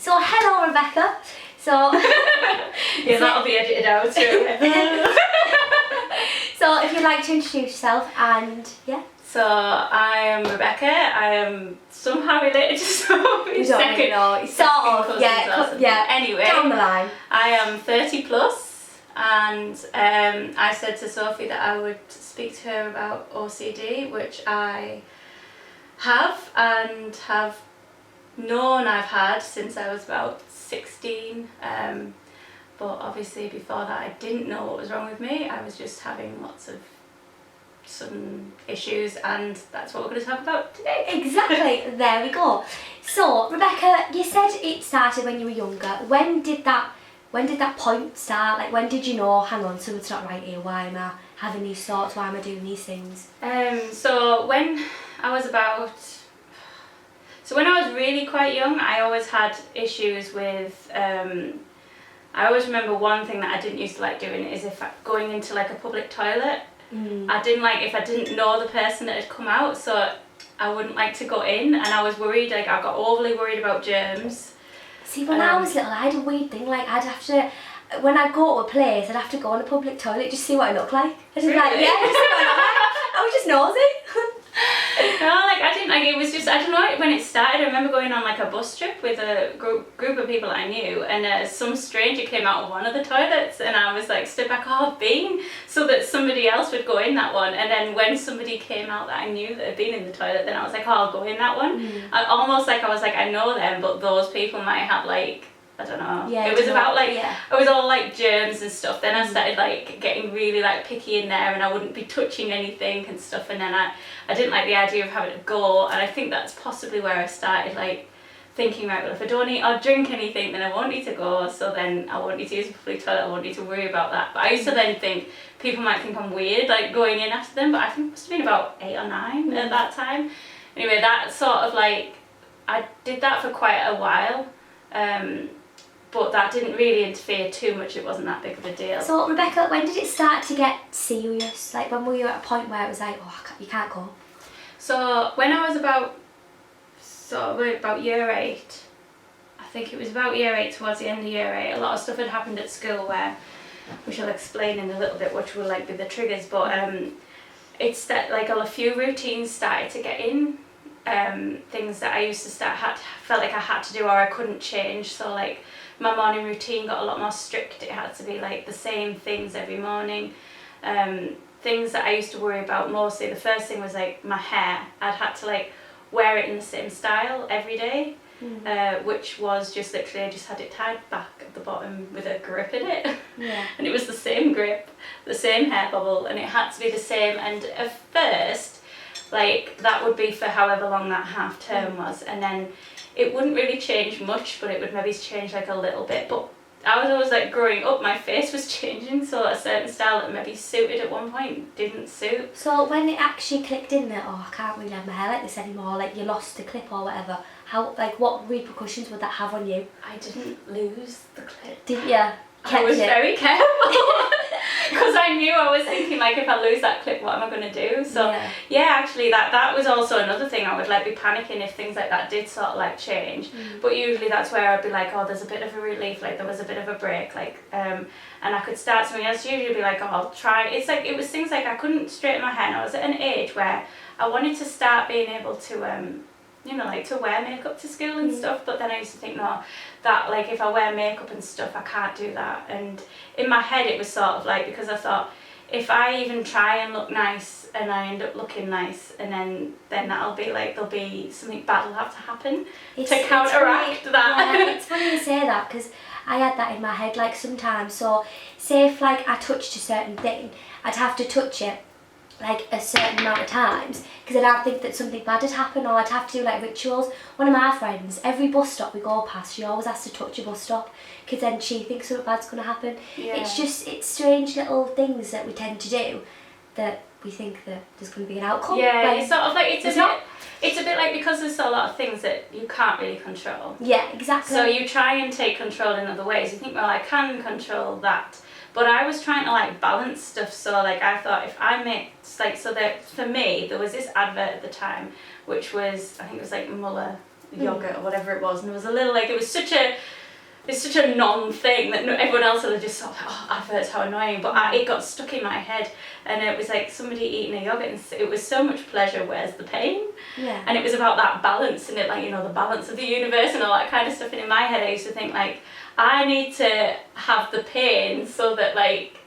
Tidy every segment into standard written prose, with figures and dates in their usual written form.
So hello Rebecca. So yeah, that'll be edited out too. So if you'd like to introduce yourself and yeah. So I am Rebecca. I am somehow related to Sophie. We don't really know. Sort of, yeah. Anyway, down the line. I am 30 plus, and I said to Sophie that I would speak to her about OCD, which I have and have known I've had since I was about 16. But obviously before that I didn't know what was wrong with me. I was just having lots of sudden issues, and that's what we're going to talk about today. Exactly. There we go. So Rebecca, you said it started when you were younger. When did that point start? Like, when did you know, hang on, something's not right here, why am I having these thoughts, why am I doing these things? So when I was really quite young, I always had issues with I always remember one thing that I didn't used to like doing is if going into like a public toilet. I didn't like if I didn't know the person that had come out, so I wouldn't like to go in, and I was worried, like I got overly worried about germs. See, when I was little, I had a weird thing, like I'd have to, when I'd go to a place, I'd have to go in a public toilet just see what I look like. I just really? like, yeah, just see what I look like. I was just nosy. No, like I didn't, like it was just, I don't know, when it started, I remember going on like a bus trip with a group of people I knew, and some stranger came out of one of the toilets, and I was like stood back, oh, I've been, so that somebody else would go in that one, and then when somebody came out that I knew that had been in the toilet, then I was like, oh, I'll go in that one. Almost like I was like, I know them, but those people might have like, I don't know. Yeah, it was about like, yeah. it was all like germs and stuff. Then I started like getting really like picky in there, and I wouldn't be touching anything and stuff. And then I didn't like the idea of having to go. And I think that's possibly where I started like thinking, right, well, if I don't eat or drink anything, then I won't need to go. So then I won't need to use a public toilet. I won't need to worry about that. But I used to then think people might think I'm weird, like going in after them. But I think it must have been about 8 or 9 at that time. Anyway, that sort of like, I did that for quite a while. But that didn't really interfere too much, it wasn't that big of a deal. So Rebecca, when did it start to get serious? Like when were you at a point where it was like, oh, you can't go? So when I was about year 8, I think it was about year 8, towards the end of year 8, a lot of stuff had happened at school where, which I'll explain in a little bit, which will like be the triggers, but it's that like a few routines started to get in, things that I used to felt like I had to do or I couldn't change. So like my morning routine got a lot more strict. It had to be like the same things every morning. Things that I used to worry about mostly, the first thing was like my hair. I'd had to like wear it in the same style every day, which was just literally I just had it tied back at the bottom with a grip in it. Yeah. And it was the same grip, the same hair bubble, and it had to be the same. And at first, like that would be for however long that half term was, and then it wouldn't really change much, but it would maybe change like a little bit. But I was always like growing up, my face was changing, so a certain style that maybe suited at one point didn't suit. So when it actually clicked in that, oh, I can't really have my hair like this anymore, like you lost the clip or whatever, how, like what repercussions would that have on you? I didn't lose the clip. Didn't you? I was very careful because I knew, I was thinking like if I lose that clip, what am I going to do? So yeah, actually that was also another thing. I would like be panicking if things like that did sort of like change, but usually that's where I'd be like, oh, there's a bit of a relief, like there was a bit of a break, like and I could start something else. Usually be like, oh, I'll try. It's like it was things like I couldn't straighten my hair, and I was at an age where I wanted to start being able to you know, like to wear makeup to school and stuff, but then I used to think, no, that like if I wear makeup and stuff, I can't do that. And in my head it was sort of like, because I thought if I even try and look nice and I end up looking nice, and then that'll be like, there'll be something bad will have to happen to counteract that. Yeah, it's funny you say that, because I had that in my head like sometimes. So say if like I touched a certain thing, I'd have to touch it like a certain amount of times, because then I'd think that something bad had happened, or I'd have to do like rituals. One of my friends, every bus stop we go past, she always has to touch a bus stop, because then she thinks something bad's going to happen. It's strange little things that we tend to do that we think that there's going to be an outcome. Yeah, it's sort of like it's a bit like, because there's a lot of things that you can't really control. Yeah, exactly. So you try and take control in other ways. You think, well, I can control that. But I was trying to like balance stuff, so like I thought if I make like, so that for me there was this advert at the time which was, I think it was like Muller, yogurt or whatever it was, and it was a little like, it was such a non-thing that everyone else would have just thought, oh, adverts, how annoying, but it got stuck in my head, and it was like somebody eating a yogurt, and it was so much pleasure, where's the pain? Yeah. And it was about that balance, and it, like, you know, the balance of the universe and all that kind of stuff, and in my head I used to think, like, I need to have the pain so that, like,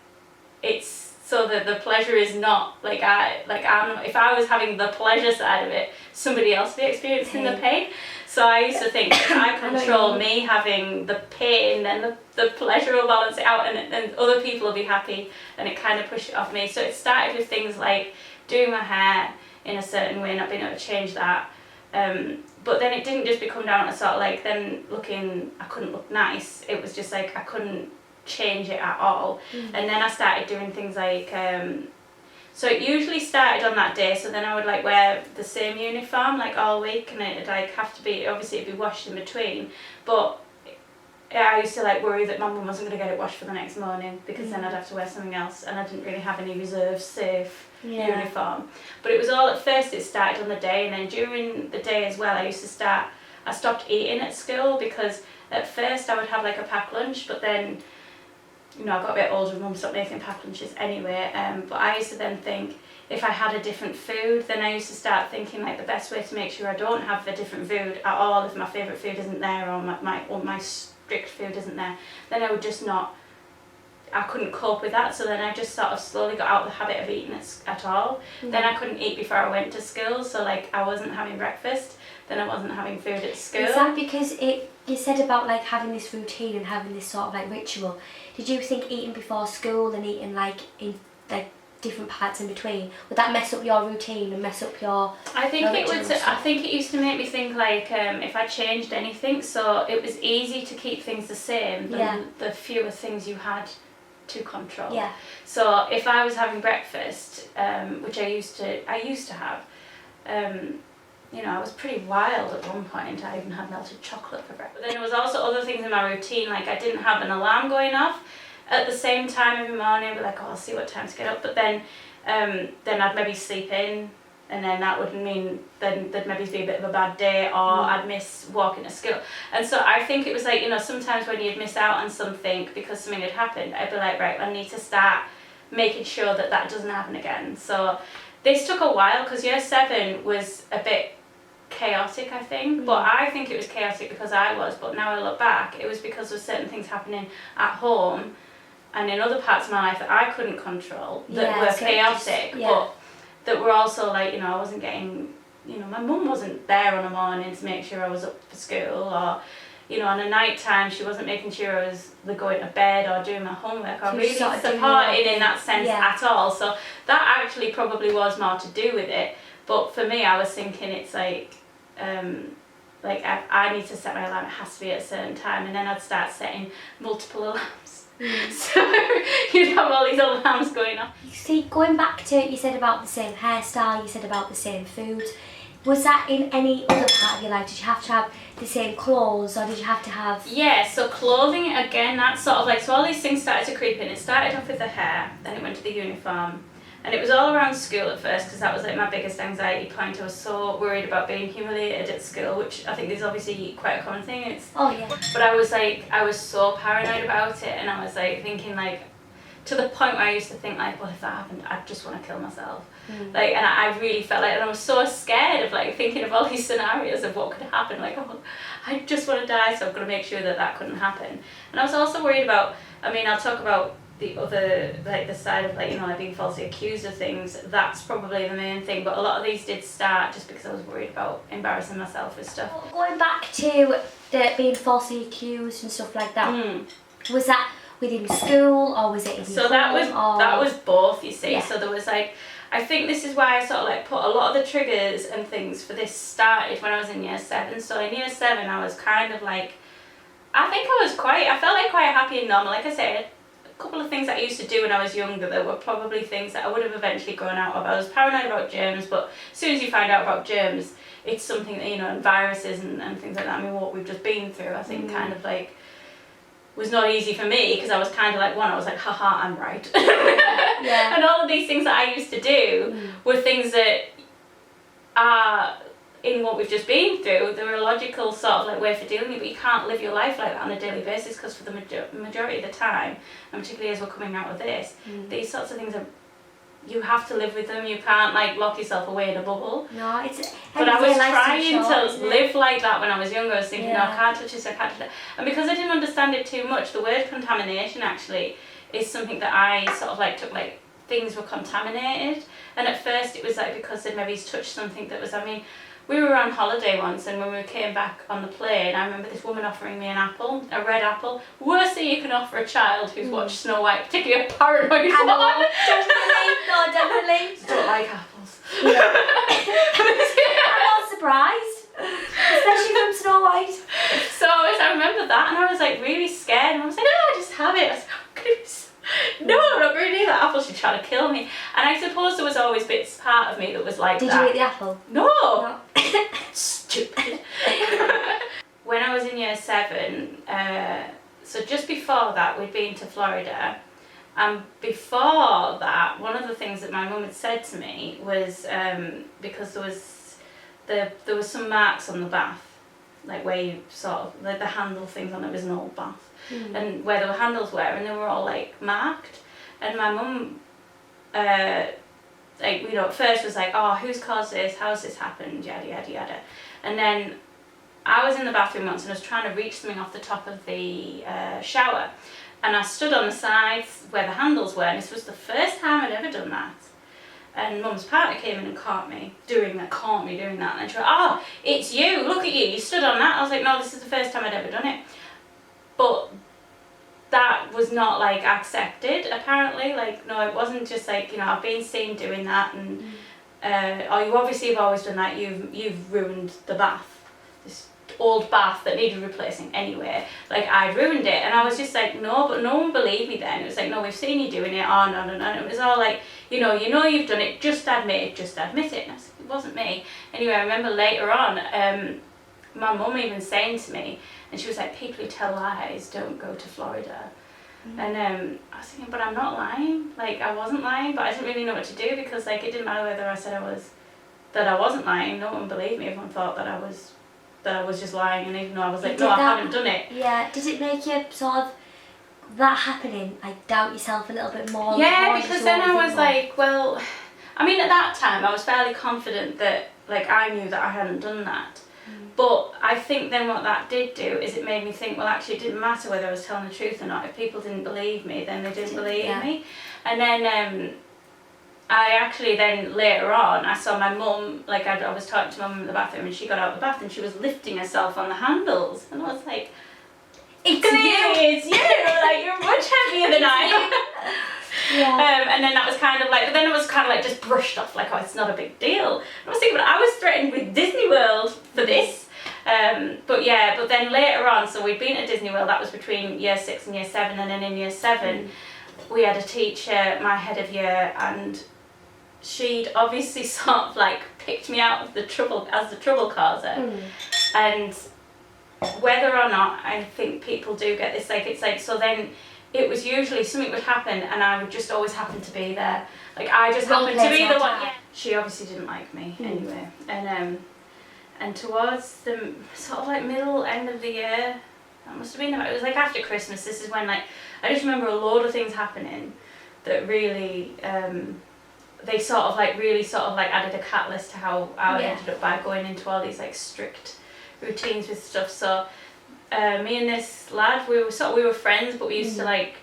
it's, so that the pleasure is not, like, if I was having the pleasure side of it, somebody else would be experiencing the pain. So I used to think, if I control me having the pain, then the pleasure will balance it out, and other people will be happy, and it kind of pushed it off me. So it started with things like doing my hair in a certain way, not being able to change that. But then it didn't just become down to sort of like then I couldn't look nice. It was just like I couldn't change it at all. And then I started doing things like, so it usually started on that day, so then I would like wear the same uniform like all week, and it'd like have to be, obviously it'd be washed in between, but I used to like worry that my mum wasn't going to get it washed for the next morning, because then I'd have to wear something else, and I didn't really have any reserve safe uniform. But it was all, at first it started on the day, and then during the day as well I stopped eating at school, because at first I would have like a packed lunch, but then, you know, I got a bit older and mum stopped making packed lunches anyway, but I used to then think, if I had a different food, then I used to start thinking like the best way to make sure I don't have a different food at all, if my favourite food isn't there, or my strict food isn't there, then I would just not, I couldn't cope with that. So then I just sort of slowly got out of the habit of eating at all. Then I couldn't eat before I went to school, so like I wasn't having breakfast, then I wasn't having food at school. Is that because you said about like having this routine and having this sort of like ritual? Did you think eating before school and eating like in like different parts in between, would that mess up your routine and mess up your? I think it would. I think it used to make me think like if I changed anything, so it was easy to keep things the same. The fewer things you had to control. Yeah. So if I was having breakfast, which I used to have, you know, I was pretty wild at one point. I even had melted chocolate for breakfast. But then there was also other things in my routine, like I didn't have an alarm going off at the same time every morning. I'd be like, oh, I'll see what time to get up. But then I'd maybe sleep in, and then that would mean then there'd maybe be a bit of a bad day, or I'd miss walking to school. And so I think it was like, you know, sometimes when you'd miss out on something because something had happened, I'd be like, right, I need to start making sure that doesn't happen again. So this took a while, because year 7 was a bit chaotic, I think, but I think it was chaotic because I was, but now I look back, it was because of certain things happening at home and in other parts of my life that I couldn't control, that were chaotic, but that were also like, you know, I wasn't getting, you know, my mum wasn't there on a morning to make sure I was up for school, or, you know, on a night time she wasn't making sure I was going to bed or doing my homework, or really supported in that sense at all. So that actually probably was more to do with it. But for me, I was thinking it's like I need to set my alarm, it has to be at a certain time, and then I'd start setting multiple alarms. So you'd have all these alarms going off. You see, going back to, you said about the same hairstyle, you said about the same foods. Was that in any other part of your life? Did you have to have the same clothes, or did you have to have... Yeah, so clothing, again, that's sort of like, so all these things started to creep in. It started off with the hair, then it went to the uniform. And it was all around school at first, because that was like my biggest anxiety point. I was so worried about being humiliated at school, which I think is obviously quite a common thing. But I was so paranoid about it, and I was like thinking like, to the point where I used to think like, well, if that happened, I'd just want to kill myself. Like, and I really felt like, and I was so scared of like thinking of all these scenarios of what could happen. Like, oh, I just want to die, so I've got to make sure that couldn't happen. And I was also worried about, I mean, I'll talk about the other, like the side of like, you know, like being falsely accused of things. That's probably the main thing, but a lot of these did start just because I was worried about embarrassing myself with stuff. Going back to being falsely accused and stuff like that, was that within school, or was it in your home? That was both, you see. So there was like, I think this is why I sort of like put a lot of the triggers and things for this started when I was in year 7. So in year 7 I was kind of like, I felt like quite happy and normal. Like I said, a couple of things that I used to do when I was younger that were probably things that I would have eventually grown out of. I was paranoid about germs, but as soon as you find out about germs, it's something that, you know, and viruses and things like that. I mean, what we've just been through, I think kind of like was not easy for me, because I was kind of like, I was like, haha, I'm right. And all of these things that I used to do were things that are in what we've just been through, they're a logical sort of like way for dealing with it, but you can't live your life like that on a daily basis, because for the majority of the time, and particularly as we're coming out of this, these sorts of things are, you have to live with them. You can't like lock yourself away in a bubble. No, it's. But I was trying to live like that when I was younger. I was thinking, no, I can't touch this, I can't touch that. And because I didn't understand it too much, the word contamination actually is something that I sort of like took, like things were contaminated. And at first it was like because they'd maybe touched something that was, I mean, we were on holiday once, and when we came back on the plane, I remember this woman offering me an apple, a red apple. Worst thing you can offer a child who's watched Snow White, particularly a paranoid one. Definitely. Don't like apples. Yeah. I'm not surprised, especially from Snow White. So I remember that, and I was like really scared, and I was like, oh, just have it. I was like, oh, goodness. No, I'm not going to do that. Apple, she's trying to kill me. And I suppose there was always bits part of me that was like Did that. you eat the apple? No. Stupid. When I was in year 7, so just before that, we'd been to Florida. And before that, one of the things that my mum had said to me was, because there was some marks on the bath, like where you sort of, like the handle things on it was an old bath. And where the handles were, and they were all like marked. And my mum, like, you know, at first was like, oh, who's caused this? How's this happened? Yada yada yada. And then I was in the bathroom once, and I was trying to reach something off the top of the shower, and I stood on the sides where the handles were, and this was the first time I'd ever done that. And Mum's partner came in and caught me doing that, and she went, oh, it's you, look at you stood on that. I was like, no, this is the first time I'd ever done it. But that was not like accepted, apparently. Like, no, it wasn't just like, you know, I've been seen doing that, and or you obviously have always done that, you've ruined the bath, this old bath that needed replacing anyway. Like, I'd ruined it, and I was just like, no, but no one believed me then. It was like, no, we've seen you doing it. Oh, no. And it was all like, you know you've done it, just admit it. And I said, it wasn't me. Anyway, I remember later on, my mum even saying to me, and she was like, people who tell lies don't go to Florida. And I was thinking, but I'm not lying. Like, I wasn't lying, but I didn't really know what to do, because like it didn't matter whether I said that I wasn't lying. No one believed me. Everyone thought that I was just lying, and even though I was like, no, I haven't done it. Yeah. Did it make you sort of, that happening, like, doubt yourself a little bit more? Yeah, because then I was like, well, I mean, at that time I was fairly confident that, like, I knew that I hadn't done that. But I think then what that did do is it made me think, well, actually it didn't matter whether I was telling the truth or not. If people didn't believe me, then they didn't believe me. And then I actually then later on, I saw my mum, like I was talking to my mum in the bathroom, and she got out of the bath and she was lifting herself on the handles. And I was like, it's you, like, you're much heavier than I am. Yeah. And then that was kind of like, but then it was kind of like just brushed off, like, oh, it's not a big deal. And I was thinking, but I was threatened with Disney World for this. But then later on, so we'd been at Disney World, that was between year 6 and year 7, and then in year 7, we had a teacher, my head of year, and she'd obviously sort of like picked me out of the trouble, as the trouble causer. And whether or not I think people do get this, like, it's like, so then it was usually something would happen and I would just always happen to be there. Like, I just happened to be the one. Yeah. She obviously didn't like me anyway. And towards the sort of like middle end of the year, that must have been about, it was like after Christmas, this is when, like, I just remember a load of things happening that really, they sort of like really sort of like added a catalyst to how I ended up by going into all these like strict routines with stuff. So me and this lad, we were friends, but we used to like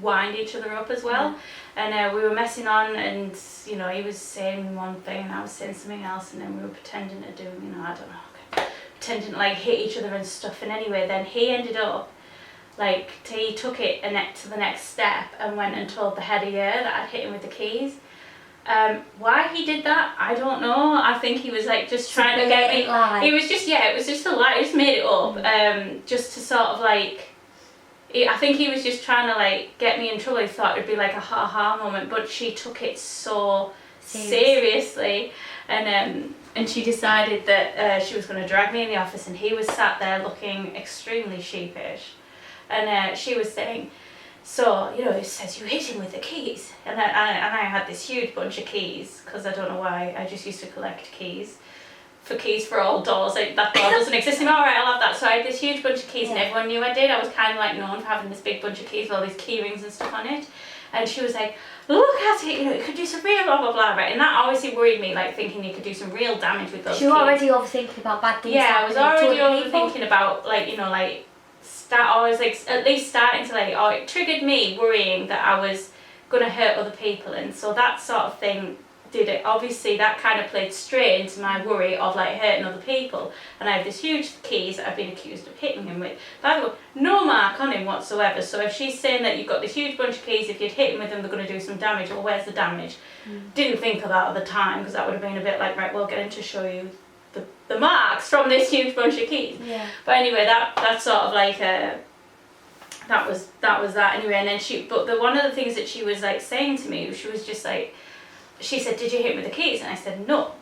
wind each other up as well. And we were messing on, and you know, he was saying one thing and I was saying something else, and then we were pretending to do, you know, I don't know, pretending to like hit each other and stuff. And anyway, then he ended up like, he took it to the next step and went and told the head of year that I'd hit him with the keys. Why he did that, I don't know. I think he was like just trying to get me. Lie. It was just a lie. He just made it up, just to sort of like. I think he was just trying to like get me in trouble. He thought it'd be like a ha-ha moment, but she took it so seriously, and she decided that she was going to drag me in the office, and he was sat there looking extremely sheepish, and she was saying, so, you know, it says you hit him with the keys, and I had this huge bunch of keys, because I don't know why, I just used to collect keys for keys for all doors. Like, that door doesn't exist anymore. All right, I'll have that. So I had this huge bunch of keys, and everyone knew I did. I was kind of like known for having this big bunch of keys with all these key rings and stuff on it. And she was like, look at it, you know, it could do some real blah blah blah, right? And that obviously worried me, like thinking you could do some real damage with those keys. You were already overthinking about bad things. Yeah, I was already overthinking about, like, you know, like, I was like at least starting to, like, oh, it triggered me worrying that I was gonna hurt other people, and so that sort of thing did it. Obviously that kind of played straight into my worry of, like, hurting other people. And I have this huge keys that I've been accused of hitting him with. By the way, no mark on him whatsoever. So if she's saying that you've got this huge bunch of keys, if you'd hit him with them, they're going to do some damage. Well, where's the damage? Didn't think of that at the time, because that would have been a bit like, right, we'll get in to show you the marks from this huge bunch of keys. Yeah. But anyway, that's sort of like a, that was that anyway. And then but one of the things that she was, like, saying to me, she was just like, she said, did you hit him with the keys? And I said, no.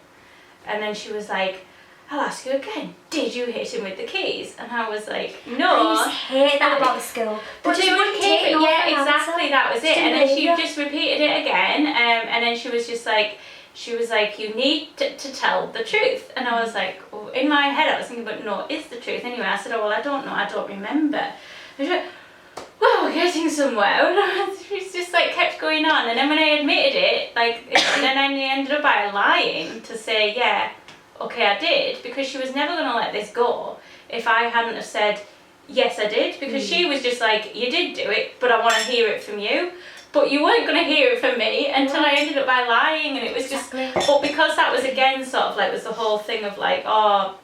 And then she was like, I'll ask you again, did you hit him with the keys? And I was like, no. I used to hate that about the school. But she wouldn't keep it. Yeah, exactly, that was it. And then she just repeated it again, and then she was like, you need to tell the truth. And I was like, well, in my head I was thinking, but no, it's the truth. Anyway, I said, oh, well, I don't know, I don't remember. And she went, well, we're getting somewhere. She's just, like, kept going on, and then when I admitted it, like, and then I ended up by lying to say, yeah, okay, I did, because she was never going to let this go if I hadn't have said, yes, I did, because she was just like, you did do it, but I want to hear it from you. But you weren't going to hear it from me until I ended up by lying, and it was just, but because that was, again, sort of, like, was the whole thing of, like, oh,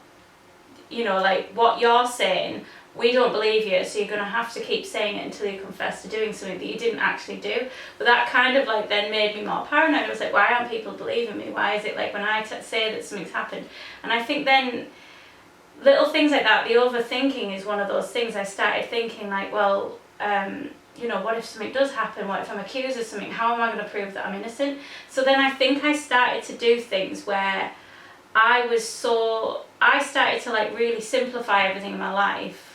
you know, like, what you're saying, we don't believe you, so you're going to have to keep saying it until you confess to doing something that you didn't actually do. But that kind of, like, then made me more paranoid. I was like, why aren't people believing me? Why is it, like, when I say that something's happened? And I think then little things like that, the overthinking is one of those things. I started thinking, like, well, you know, what if something does happen? What if I'm accused of something? How am I going to prove that I'm innocent? So then I think I started to do things where I started to, like, really simplify everything in my life,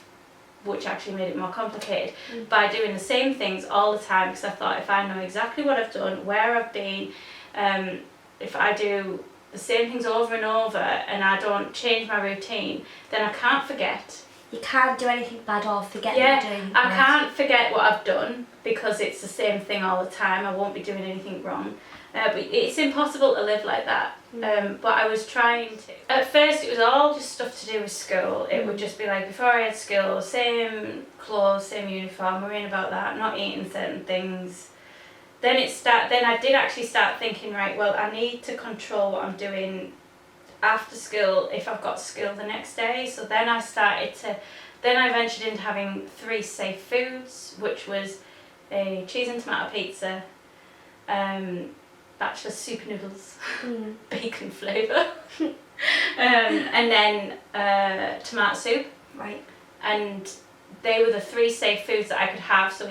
which actually made it more complicated, by doing the same things all the time, because I thought, if I know exactly what I've done, where I've been, if I do the same things over and over and I don't change my routine, then I can't forget. You can't do anything bad or forget that you're doing I can't forget what I've done, because it's the same thing all the time. I won't be doing anything wrong. But it's impossible to live like that. But I was trying to. At first it was all just stuff to do with school. It would just be like, before I had school, same clothes, same uniform, worrying about that, not eating certain things. Then I did actually start thinking, right, well, I need to control what I'm doing after school if I've got school the next day. So then I ventured into having 3 safe foods, which was a cheese and tomato pizza, bachelor soup noodles, bacon flavour, and then tomato soup. Right. And they were the 3 safe foods that I could have. So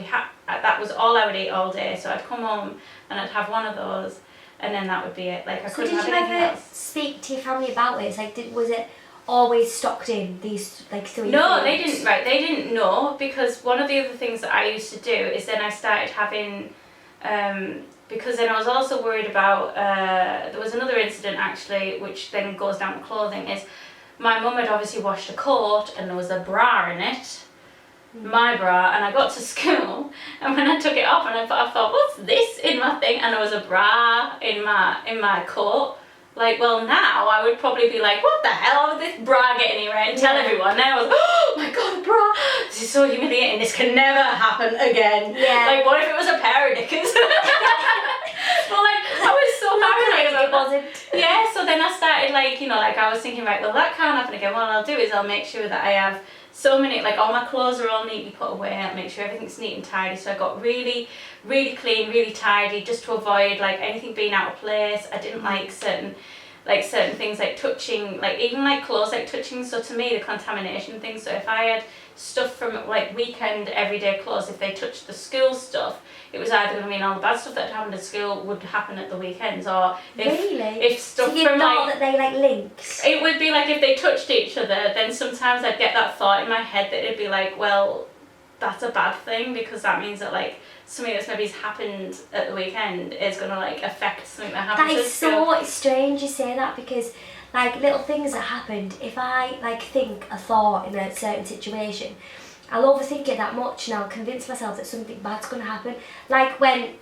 that was all I would eat all day. So I'd come home and I'd have one of those, and then that would be it. Like, I couldn't have anything else. So did you ever speak to your family about this? Like, was it always stocked in these, like, 3 No, foods? they didn't. Right, they didn't know, because one of the other things that I used to do is then I started having. Because then I was also worried about, there was another incident actually, which then goes down to clothing, is my mum had obviously washed a coat and there was a bra in it, my bra, and I got to school, and when I took it off and I thought, what's this in my thing? And there was a bra in my coat. Like, well, now I would probably be like, what the hell is this bra getting here? And tell everyone. Now I was, oh my god, a bra! This is so humiliating. This can never happen again. Yeah. Like, what if it was a pair of knickers? Well, like, I was so paranoid about that. Yeah, so then I started, like, you know, like, I was thinking, right, well, that can't happen again. What I'll do is I'll make sure that I have so many, like, all my clothes are all neatly put away. I'll make sure everything's neat and tidy. So I got really, really clean, really tidy, just to avoid, like, anything being out of place. I didn't like certain things, like touching, like, even like clothes, like touching. So to me, the contamination thing. So if I had stuff from, like, weekend, everyday clothes, if they touched the school stuff, it was either going to mean all the bad stuff that happened at school would happen at the weekends, or if stuff so you from, thought like, that they, like, links? it would be like if they touched each other, then sometimes I'd get that thought in my head that it'd be like, well, that's a bad thing, because that means that, like, something that's maybe happened at the weekend is going to, like, affect something that happens That at is school. so strange you say that, because, like little things that happened. If I like think a thought in a certain situation, I'll overthink it that much and I'll convince myself that something bad's going to happen. Like when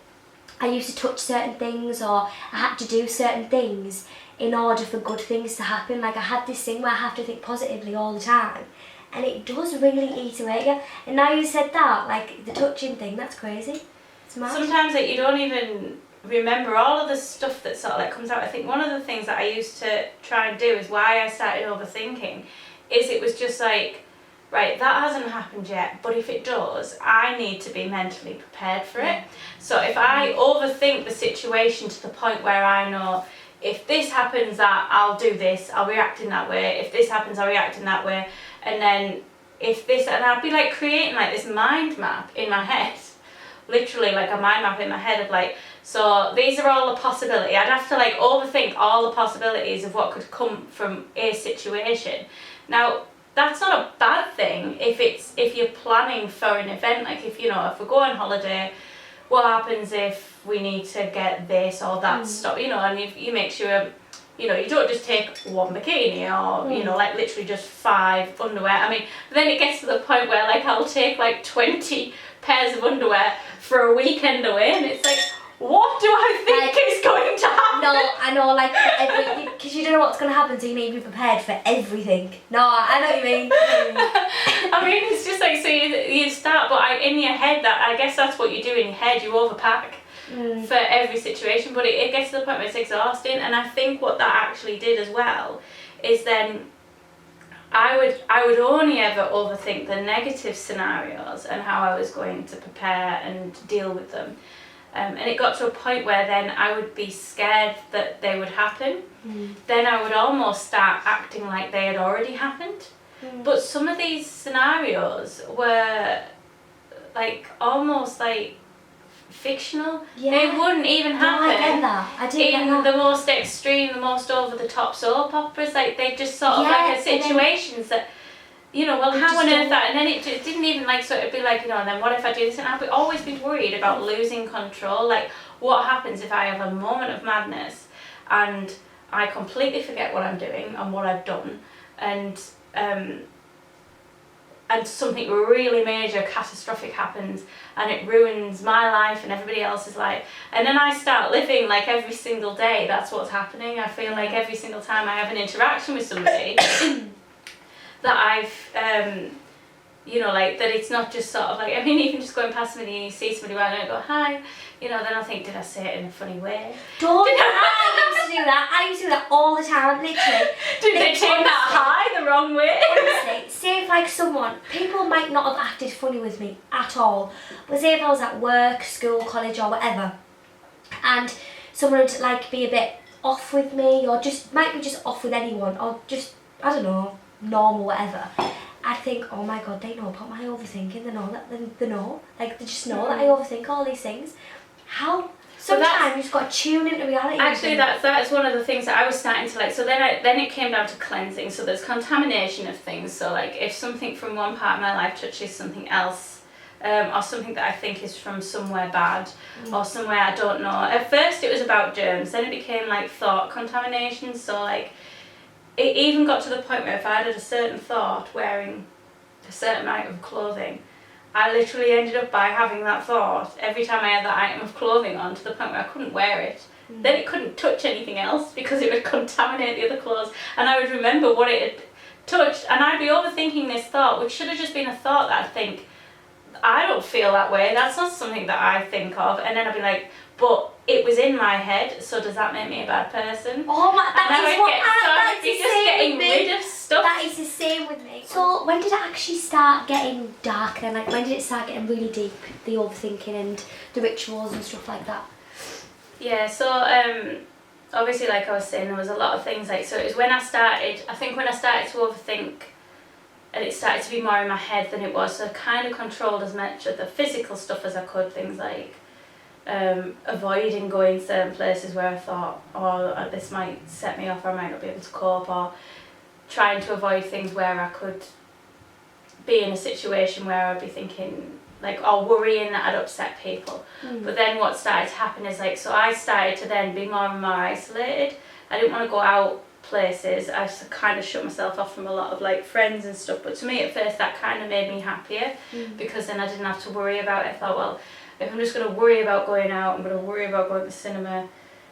I used to touch certain things, or I had to do certain things in order for good things to happen. Like I had this thing where I have to think positively all the time, and it does really eat away at you. And now you said that, like the touching thing, that's crazy. It's mad. Sometimes like you don't even remember all of the stuff that sort of like comes out. I think one of the things that I used to try and do is why I started overthinking is it was just like, right, that hasn't happened yet, but if it does, I need to be mentally prepared for it. So if I overthink the situation to the point where I know if this happens that I'll do this, I'll react in that way, if this happens I'll react in that way, and then if this, and I'll be like creating like this mind map in my head, literally like a mind map in my head of like, so these are all the possibilities. I'd have to like overthink all the possibilities of what could come from a situation. Now, that's not a bad thing if you're planning for an event, like if we go on holiday, what happens if we need to get this or that stuff, and if you make sure, you don't just take one bikini or, like literally just 5 underwear. I mean, then it gets to the point where like I'll take like 20 pairs of underwear for a weekend away, and it's like, what do I think is going to happen? No, I know, like, because you don't know what's going to happen, so you need to be prepared for everything. No, I know what you mean. I mean, it's just like, so you start, but in your head, that I guess that's what you do in your head, you overpack for every situation, but it gets to the point where it's exhausting, and I think what that actually did as well is then I would only ever overthink the negative scenarios and how I was going to prepare and deal with them. And it got to a point where then I would be scared that they would happen. Then I would almost start acting like they had already happened. But some of these scenarios were like almost like fictional. They wouldn't even happen. No, I get that. I do get that. The most extreme, the most over the top soap operas, like they just sort of like are situations that, well, how on earth that, and then it didn't even like, so it'd be like, and then what if I do this, and I'd always be worried about losing control, like what happens if I have a moment of madness and I completely forget what I'm doing and what I've done, and something really major, catastrophic happens, and it ruins my life and everybody else's life, and then I start living like every single day that's what's happening. I feel like every single time I have an interaction with somebody that I've, like that it's not just sort of like, I mean, even just going past somebody and you see somebody around and I go, hi, then I think, did I say it in a funny way? I used to do that. I used to do that all the time, literally. Did they take that hi the wrong way? Honestly, say if like people might not have acted funny with me at all, but say if I was at work, school, college or whatever, and someone would like be a bit off with me, or might be just off with anyone, or just, I don't know, normal, whatever, I'd think, oh my god, they know about my overthinking, they know, like they just know that I overthink all these things. How? Sometimes you just got to tune into reality. Actually, that's one of the things that I was starting to like. So then it came down to cleansing. So there's contamination of things. So like if something from one part of my life touches something else, or something that I think is from somewhere bad, or somewhere I don't know. At first it was about germs. Then it became like thought contamination. So like it even got to the point where if I had a certain thought wearing a certain item of clothing, I literally ended up by having that thought every time I had that item of clothing on, to the point where I couldn't wear it. Then it couldn't touch anything else because it would contaminate the other clothes, and I would remember what it had touched, and I'd be overthinking this thought, which should have just been a thought that I'd think, I don't feel that way, that's not something that I think of, and then I'd be like, but it was in my head, so does that make me a bad person? Oh my, that's just getting rid of stuff. That is the same with me. So when did it actually start getting dark then? Like when did it start getting really deep, the overthinking and the rituals and stuff like that? Yeah, so obviously like I was saying, there was a lot of things like, so it was when I started to overthink, and it started to be more in my head than it was, so I kind of controlled as much of the physical stuff as I could, things like avoiding going certain places where I thought, oh, this might set me off, or I might not be able to cope, or trying to avoid things where I could be in a situation where I'd be thinking, like, or worrying that I'd upset people. But then what started to happen is like, so I started to then be more and more isolated. I didn't want to go out places, I kind of shut myself off from a lot of like friends and stuff. But to me at first that kind of made me happier, because then I didn't have to worry about it. I thought, well, if I'm just going to worry about going out, I'm going to worry about going to the cinema,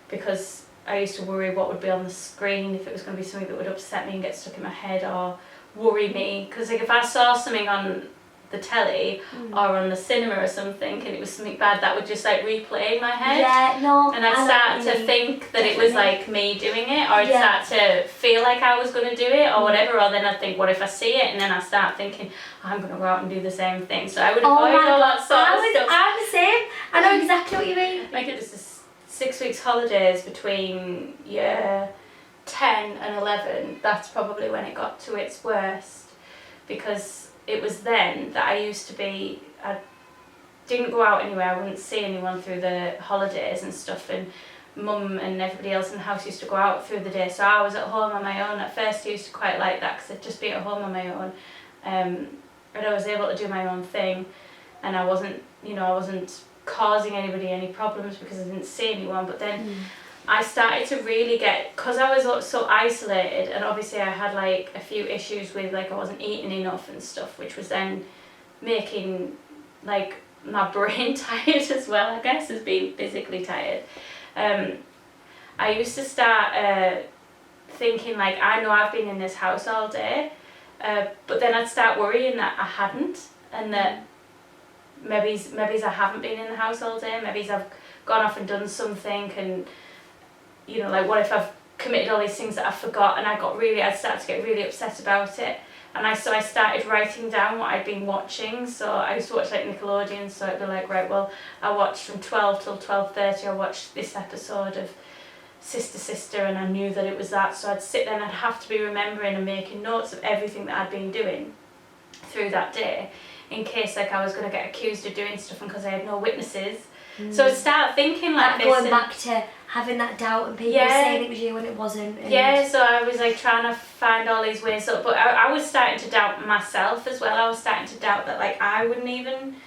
because I used to worry what would be on the screen, if it was going to be something that would upset me and get stuck in my head or worry me. Because like if I saw something on the telly or on the cinema or something and it was something bad, that would just like replay in my head. Yeah, no. And I'd start to think that it was like me doing it, or I'd start to feel like I was going to do it or whatever, or then I'd think, what if I see it? And then I start thinking, I'm going to go out and do the same thing. So I would avoid all that sort of stuff. I'm the same. I know exactly what you mean. Like it was this 6 weeks holidays between year 10 and 11. That's probably when it got to its worst, because it was then that I used to be, I didn't go out anywhere, I wouldn't see anyone through the holidays and stuff, and mum and everybody else in the house used to go out through the day, so I was at home on my own. At first I used to quite like that, because I'd just be at home on my own, and I was able to do my own thing, and I wasn't causing anybody any problems because I didn't see anyone. But then I started to really get, because I was so isolated, and obviously I had like a few issues with like I wasn't eating enough and stuff, which was then making like my brain tired as well, I guess, as being physically tired. I used to start thinking like, I know I've been in this house all day, but then I'd start worrying that I hadn't, and that maybe I haven't been in the house all day, maybe I've gone off and done something, and you know, like what if I've committed all these things that I forgot, and I'd start to get really upset about it. And I started writing down what I'd been watching. So I used to watch like Nickelodeon, so it'd be like, right, well, I watched from 12 till 12:30, I watched this episode of Sister, and I knew that it was that. So I'd sit there and I'd have to be remembering and making notes of everything that I'd been doing through that day, in case like I was going to get accused of doing stuff, and because I had no witnesses. So I'd start thinking like this. Going back to having that doubt and people saying it was you when it wasn't. So I was like trying to find all these ways up, but I was starting to doubt myself as well. I was starting to doubt that like I wouldn't even,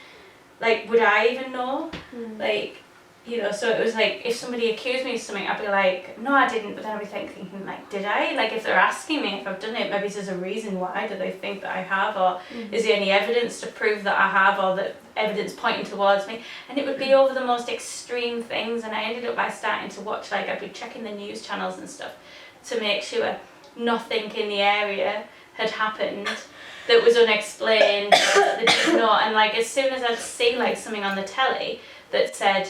like, would I even know? Like, you know, so it was like if somebody accused me of something, I'd be like, no, I didn't. But then I'd be thinking like, did I? Like if they're asking me if I've done it, maybe there's a reason why. Do they think that I have, or is there any evidence to prove that I have, or that evidence pointing towards me? And it would be over the most extreme things, and I ended up by starting to watch, like I'd be checking the news channels and stuff to make sure nothing in the area had happened that was unexplained, or that they didn't know. And like as soon as I'd see like something on the telly that said,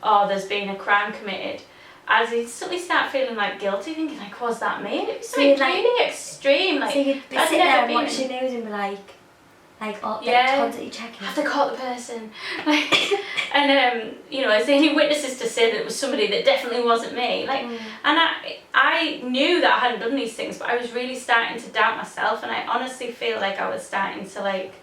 oh, there's been a crime committed, I'd instantly start feeling like guilty, thinking like, was that me? It was like really extreme. Like, so you'd be sitting there and watch the news and be like constantly checking. Have they caught the person? Like, and you know, is there any witnesses to say that it was somebody that definitely wasn't me? Like, and I knew that I hadn't done these things, but I was really starting to doubt myself, and I honestly feel like I was starting to like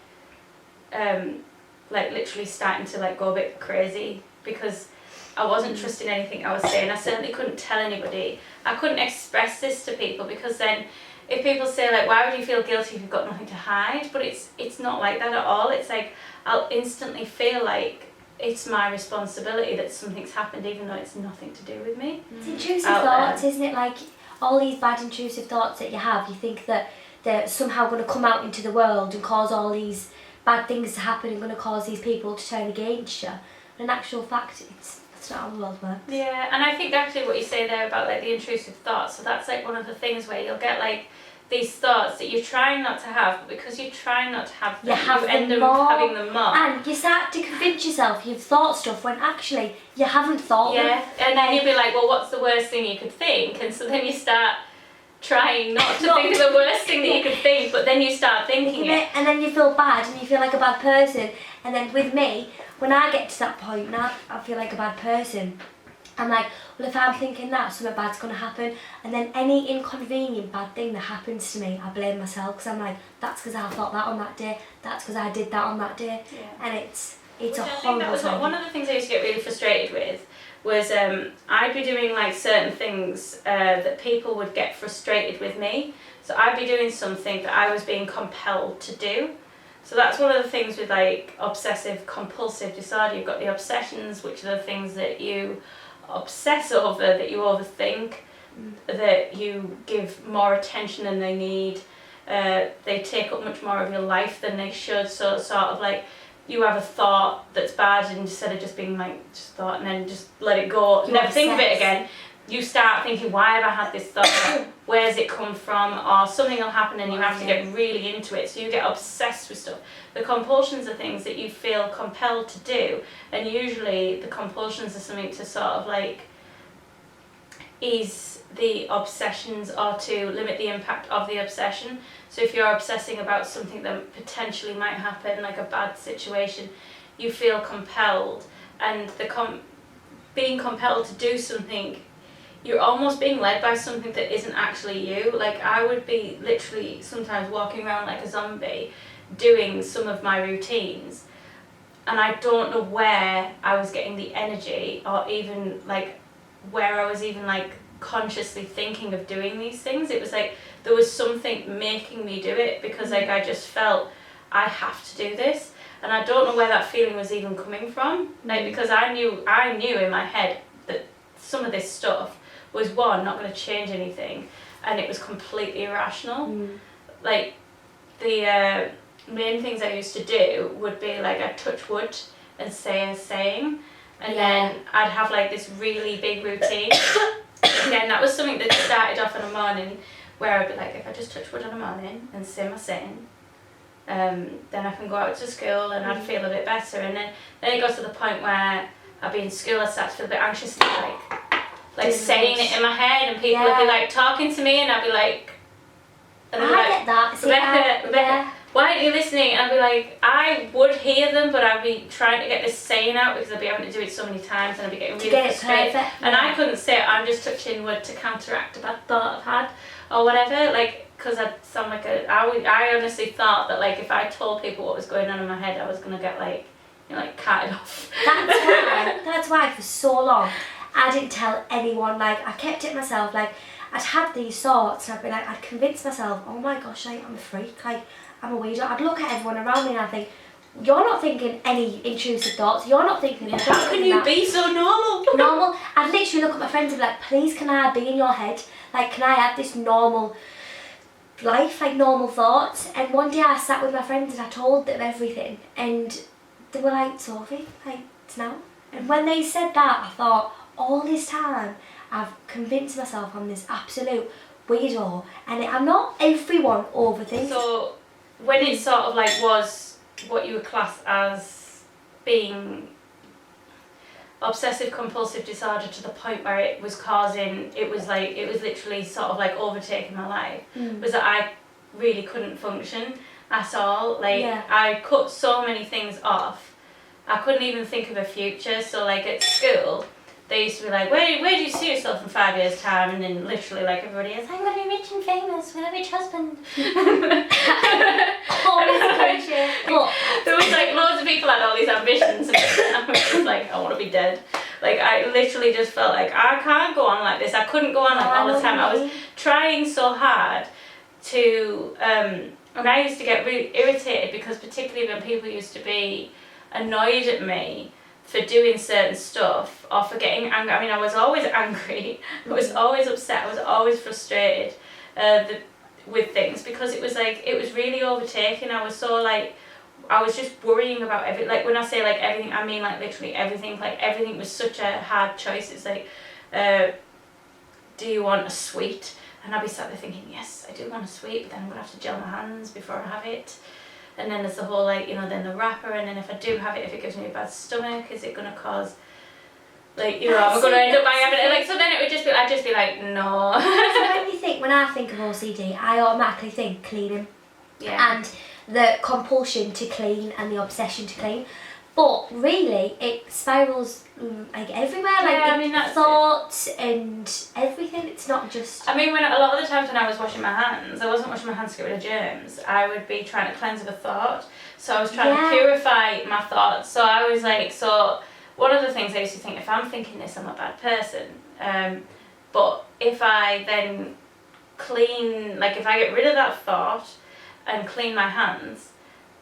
literally starting to like go a bit crazy, because I wasn't trusting anything I was saying. I certainly couldn't tell anybody. I couldn't express this to people, because then if people say like, why would you feel guilty if you've got nothing to hide? But it's not like that at all. It's like I'll instantly feel like it's my responsibility that something's happened, even though it's nothing to do with me. It's intrusive thoughts, isn't it? Like all these bad intrusive thoughts that you have, you think that they're somehow going to come out into the world and cause all these bad things to happen and going to cause these people to turn against you. In actual fact, that's not how the world works. Yeah, and I think actually what you say there about like the intrusive thoughts, so that's like one of the things where you'll get like these thoughts that you're trying not to have, but because you're trying not to have them, you end up having them more. And you start to convince yourself you've thought stuff when actually you haven't thought them. And then you'll be like, well, what's the worst thing you could think? And so then you start trying not to think of the worst thing that you could think, but then you start thinking it. And then you feel bad and you feel like a bad person. And then with me, when I get to that point, now I feel like a bad person. I'm like, well, if I'm thinking that, something bad's going to happen. And then any inconvenient bad thing that happens to me, I blame myself, because I'm like, that's because I thought that on that day. That's because I did that on that day. Yeah. And it's a horrible thing. One of the things I used to get really frustrated with was I'd be doing like certain things that people would get frustrated with me. So I'd be doing something that I was being compelled to do. So that's one of the things with like obsessive compulsive disorder. You've got the obsessions, which are the things that you obsess over, that you overthink. that you give more attention than they need. They take up much more of your life than they should. So sort of like you have a thought that's bad, and instead of just being like just thought and then just let it go, never think of it again, you start thinking, why have I had this thought? Where's it come from? Or something will happen and you have to get really into it. So you get obsessed with stuff. The compulsions are things that you feel compelled to do, and usually the compulsions are something to sort of like ease the obsessions or to limit the impact of the obsession. So if you're obsessing about something that potentially might happen, like a bad situation, you feel compelled, and being compelled to do something, you're almost being led by something that isn't actually you. Like I would be literally sometimes walking around like a zombie doing some of my routines, and I don't know where I was getting the energy, or even like where I was even like consciously thinking of doing these things. It was like there was something making me do it, because like I just felt I have to do this, and I don't know where that feeling was even coming from. Like because I knew in my head that some of this stuff was not going to change anything, and it was completely irrational. Like the main things I used to do would be like I'd touch wood and say a saying, and then I'd have like this really big routine. Again, that was something that started off in a morning where I'd be like, if I just touch wood in the morning and say my saying, then I can go out to school and I'd feel a bit better. And then it got to the point where I'd be in school, I'd start to feel a bit anxious, like saying it in my head, and people would be like talking to me, and I'd be like, I get that. See, Rebecca, why aren't you listening? And I'd be like, I would hear them, but I'd be trying to get this saying out because I'd be having to do it so many times, and I'd be getting really frustrated. And I couldn't say it, I'm just touching wood to counteract a bad thought I've had, or whatever, like, because I'd sound like I honestly thought that like if I told people what was going on in my head, I was going to get like, you know, like carted off. That's why for so long I didn't tell anyone. Like I kept it myself. Like I'd had these thoughts, and I'd be like, I'd convince myself, oh my gosh, like, I'm a freak, like I'm a weirdo. I'd look at everyone around me and I'd think, you're not thinking any intrusive thoughts, you're not thinking how can you be so normal? I'd literally look at my friends and be like, please can I be in your head? Like can I have this normal life, like normal thoughts? And one day I sat with my friends and I told them everything, and they were like, Sophie, like it's now. And when they said that, I thought, all this time I've convinced myself I'm this absolute weirdo, and I'm not. Everyone overthinks. So when it sort of like was what you would class as being obsessive compulsive disorder to the point where it was literally sort of like overtaking my life, was that I really couldn't function at all. Like I cut so many things off, I couldn't even think of a future. So like at school they used to be like, where do you see yourself in 5 years time? And then literally like everybody is, I'm going to be rich and famous with a rich husband. But there was like loads of people had all these ambitions, and I was just like, I want to be dead. Like I literally just felt like I can't go on like this. I couldn't go on like all the time. I was trying so hard to and I used to get really irritated, because particularly when people used to be annoyed at me for doing certain stuff or for getting angry. I mean, I was always angry, I was always upset, I was always frustrated with things, because it was really overtaking. I was so like, I was just worrying about everything. Like when I say like everything, I mean like literally everything. Like everything was such a hard choice. It's like, do you want a sweet? And I'd be sat there thinking, yes, I do want a sweet, but then I'm going to have to gel my hands before I have it. And then there's the whole like, you know, then the wrapper, and then if I do have it, if it gives me a bad stomach, is it going to cause, like, you know, am I going to end up by having it? Like, so then it would just be, I'd just be like, no. So when I think of OCD, I automatically think cleaning. Yeah. And the compulsion to clean and the obsession to clean. But really, it spirals like everywhere, like thoughts and everything. It's not just. I mean, a lot of the times when I was washing my hands, I wasn't washing my hands to get rid of germs. I would be trying to cleanse of a thought. So I was trying to purify my thoughts. So I was like, one of the things I used to think, if I'm thinking this, I'm a bad person. But if I then clean, like if I get rid of that thought and clean my hands,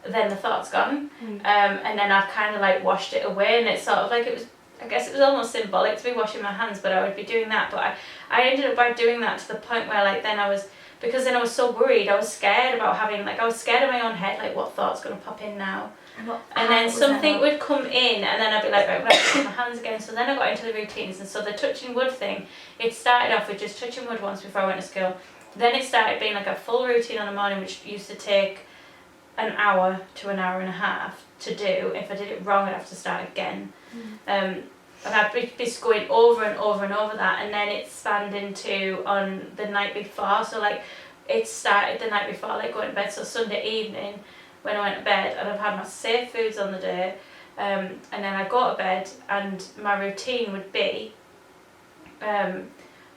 then the thought's gone. And then I've kind of like washed it away, and it's sort of like it was I guess it was almost symbolic to be washing my hands, but I would be doing that. But I ended up by doing that to the point where like then I was so worried, I was scared about having, like I was scared of my own head, like what thought's going to pop in now. And then something would come in and then I'd be like, right, I'm going to touch my hands again. So then I got into the routines, and so the touching wood thing, it started off with just touching wood once before I went to school. Then it started being like a full routine on the morning, which used to take an hour to an hour and a half to do. If I did it wrong, I'd have to start again. And I'd be just going over and over and over that, and then it spanned into on the night before. So like it started the night before, like going to bed. So Sunday evening when I went to bed, and I've had my safe foods on the day, and then I go to bed, and my routine would be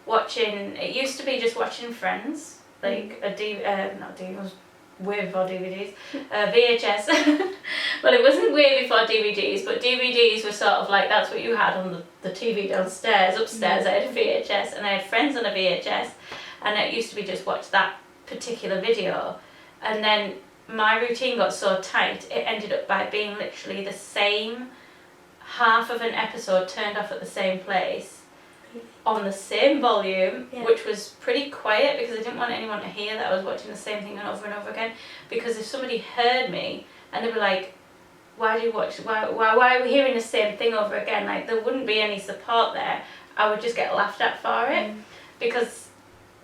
watching. It used to be just watching Friends, like not DVDs, way before DVDs, VHS. Well, it wasn't way before DVDs, but DVDs were sort of like, that's what you had on the TV downstairs. Upstairs I had a VHS, and I had Friends on a VHS, and it used to be just watch that particular video. And then my routine got so tight, it ended up by being literally the same half of an episode turned off at the same place on the same volume, which was pretty quiet because I didn't want anyone to hear that I was watching the same thing over and over again. Because if somebody heard me and they were like, why are we hearing the same thing over again? Like, there wouldn't be any support there. I would just get laughed at for it. Because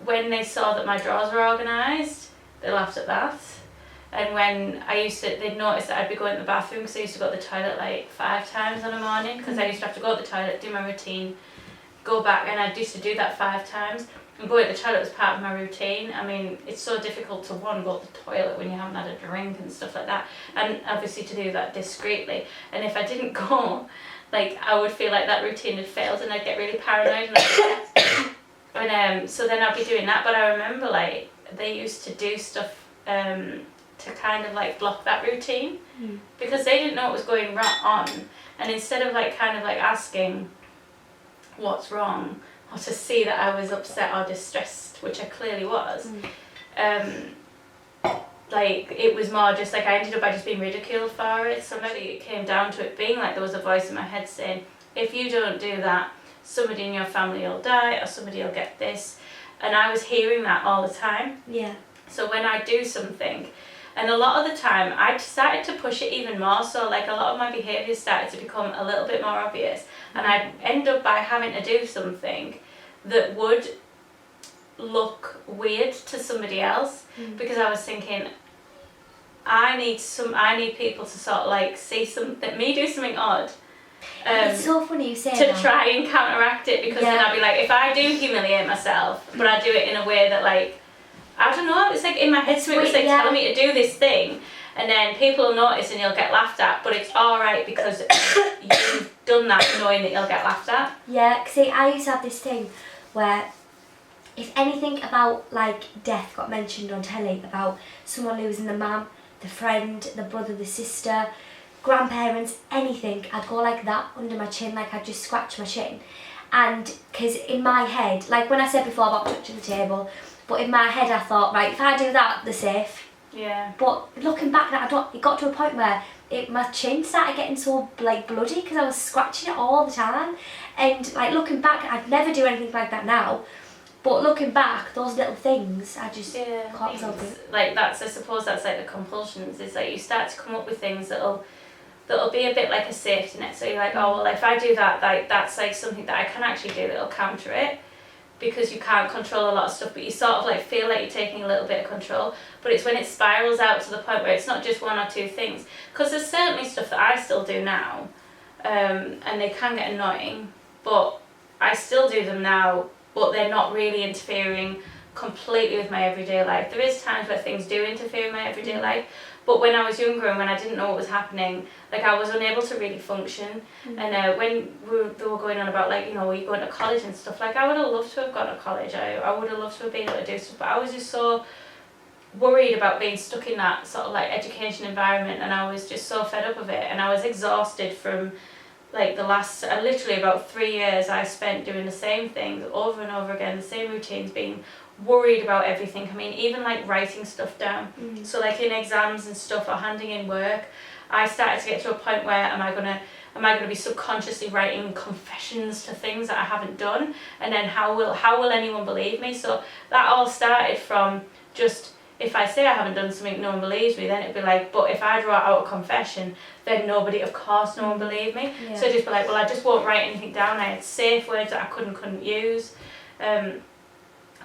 when they saw that my drawers were organised, they laughed at that. And when they'd notice that I'd be going to the bathroom, because I used to go to the toilet like 5 times on a morning, because I used to have to go to the toilet, do my routine, go back, and I used to do that 5 times. And going to the toilet was part of my routine. I mean, it's so difficult to go to the toilet when you haven't had a drink and stuff like that, and obviously to do that discreetly. And if I didn't go, like, I would feel like that routine had failed, and I'd get really paranoid and upset. And so then I'd be doing that. But I remember, like, they used to do stuff to kind of like block that routine, because they didn't know what was going on, and instead of like kind of like asking what's wrong, or to see that I was upset or distressed, which I clearly was, like it was more just like I ended up by just being ridiculed for it. So maybe it came down to it being like there was a voice in my head saying, if you don't do that, somebody in your family will die, or somebody will get this. And I was hearing that all the time. So when I do something, and a lot of the time I started to push it even more, so like a lot of my behaviours started to become a little bit more obvious, and I'd end up by having to do something that would look weird to somebody else, because I was thinking, I need people to sort of like see me do something odd. It's so funny you say to that. try and counteract it, because then I'd be like, if I do humiliate myself, but I do it in a way that like, I don't know, it's like in my head something was like telling me to do this thing, and then people will notice and you'll get laughed at, but it's alright because you've done that knowing that you'll get laughed at. Yeah, see, I used to have this thing where if anything about like death got mentioned on telly, about someone losing the mum, the friend, the brother, the sister, grandparents, anything, I'd go like that under my chin, like I'd just scratch my chin. And because in my head, like when I said before about touching the table, but in my head I thought, right, if I do that, they're safe. But looking back, it got to a point where my chin started getting so like bloody because I was scratching it all the time. And like looking back, I'd never do anything like that now. But looking back, those little things, I just caught myself in. Like I suppose that's like the compulsions, is like you start to come up with things that'll be a bit like a safety net. So you're like, oh well, if I do that, like that's like something that I can actually do that'll counter it, because you can't control a lot of stuff, but you sort of like feel like you're taking a little bit of control. But it's when it spirals out to the point where it's not just 1 or 2 things, because there's certainly stuff that I still do now, and they can get annoying, but I still do them now, but they're not really interfering completely with my everyday life. There is times where things do interfere with my everyday life, but when I was younger and when I didn't know what was happening, like I was unable to really function. And when they were going on about like, you know, are you going to college and stuff, like I would have loved to have gone to college. I would have loved to have been able to do stuff, but I was just so worried about being stuck in that sort of like education environment, and I was just so fed up of it, and I was exhausted from like the last literally about 3 years I spent doing the same things over and over again, the same routines, being worried about everything. I mean, even like writing stuff down. So like in exams and stuff or handing in work, I started to get to a point where am I gonna be subconsciously writing confessions to things that I haven't done, and then how will anyone believe me? So that all started from just, if I say I haven't done something, no one believes me, then it'd be like, but if I draw out a confession, then of course no one believed me. Yeah. So just be like, well, I just won't write anything down. I had safe words that I couldn't use.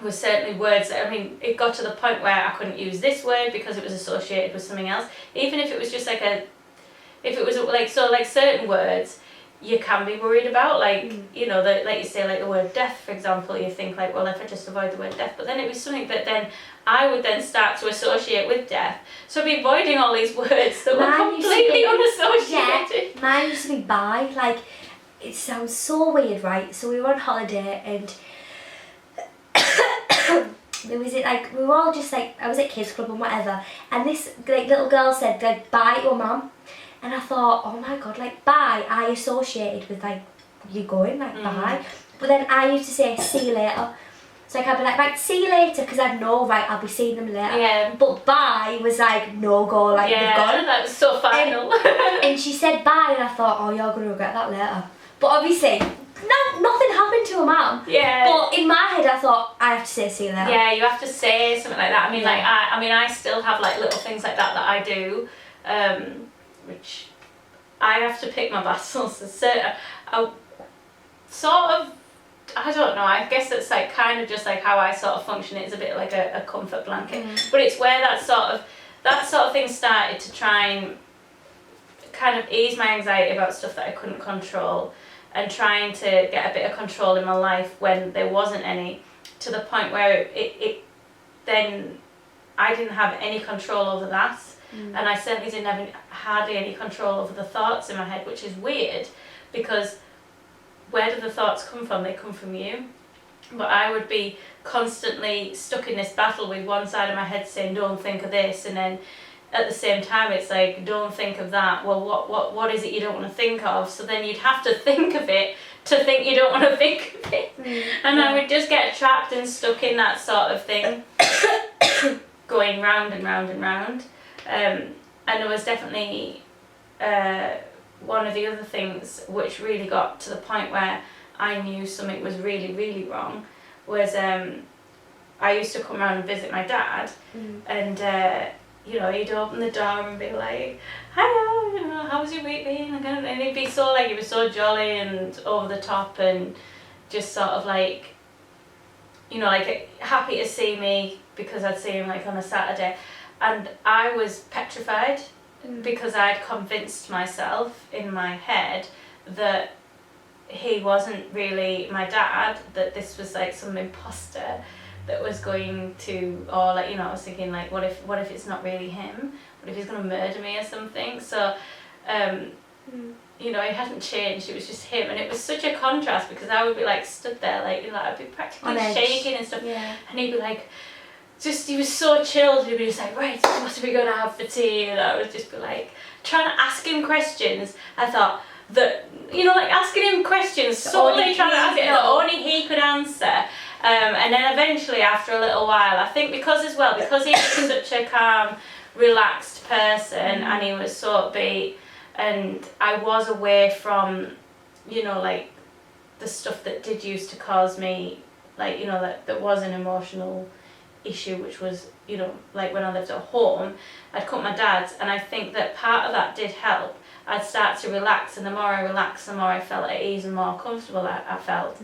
Was certainly words that, I mean, it got to the point where I couldn't use this word because it was associated with something else. Even if it was just like like certain words you can be worried about, like, you know, like you say, like the word death, for example, you think like, well, if I just avoid the word death, but then it was something that then I would then start to associate with death. So I'd be avoiding all these words that were completely unassociated. Yeah, mine used to be bye. Like, it sounds so weird, right? So we were on holiday and there was like, we were all just like, I was at kids club and whatever, and this like little girl said like, bye to her mum, and I thought, oh my god, like bye I associated with like you going like bye, but then I used to say see you later. So like I'd be like, right, see you later, because I'd know, right, I'll be seeing them later. Yeah. But bye was like no go, like they've gone. That was so final. And she said bye, and I thought, oh, you're gonna regret that later. But obviously, no, nothing happened to her mum. Yeah. But in my head, I thought I have to say see you later. Yeah, you have to say something like that. I mean, like I still have like little things like that I do, which I have to pick my battles. So I sort of, I don't know, I guess it's like kind of just like how I sort of function. It's a bit like a comfort blanket, but it's where that sort of thing started to try and kind of ease my anxiety about stuff that I couldn't control, and trying to get a bit of control in my life when there wasn't any, to the point where it then I didn't have any control over that, and I certainly didn't have hardly any control over the thoughts in my head, which is weird, because where do the thoughts come from? They come from you. But I would be constantly stuck in this battle with one side of my head saying, don't think of this, and then at the same time it's like, don't think of that. Well, what is it you don't want to think of? So then you'd have to think of it to think you don't want to think of it. And I would just get trapped and stuck in that sort of thing, going round and round and round. And there was definitely one of the other things which really got to the point where I knew something was really, really wrong was I used to come around and visit my dad, and you know, he'd open the door and be like, hello, you know, how was your week been? And he'd be so like, he was so jolly and over the top and just sort of like, you know, like happy to see me because I'd see him like on a Saturday. And I was petrified because I'd convinced myself in my head that he wasn't really my dad, that this was like some imposter that was going to, or like, you know, I was thinking like, what if it's not really him? What if he's going to murder me or something? So, you know, it hadn't changed, it was just him, and it was such a contrast because I would be like stood there like, you know, I'd be practically shaking and stuff, and he'd be like, he was so chilled, he'd be just like, right, so what are we going to have for tea? And I would just be like, trying to ask him questions. I thought that, you know, like asking him questions, solely trying to ask it that only he could answer. And then eventually after a little while, I think because he was such a calm, relaxed person, and he was so upbeat, and I was away from, you know, like the stuff that did used to cause me, like, you know, that was an emotional issue, which was, you know, like when I lived at home, I'd come to my dad's, and I think that part of that did help. I'd start to relax, and the more I relaxed, the more I felt at ease and more comfortable I felt.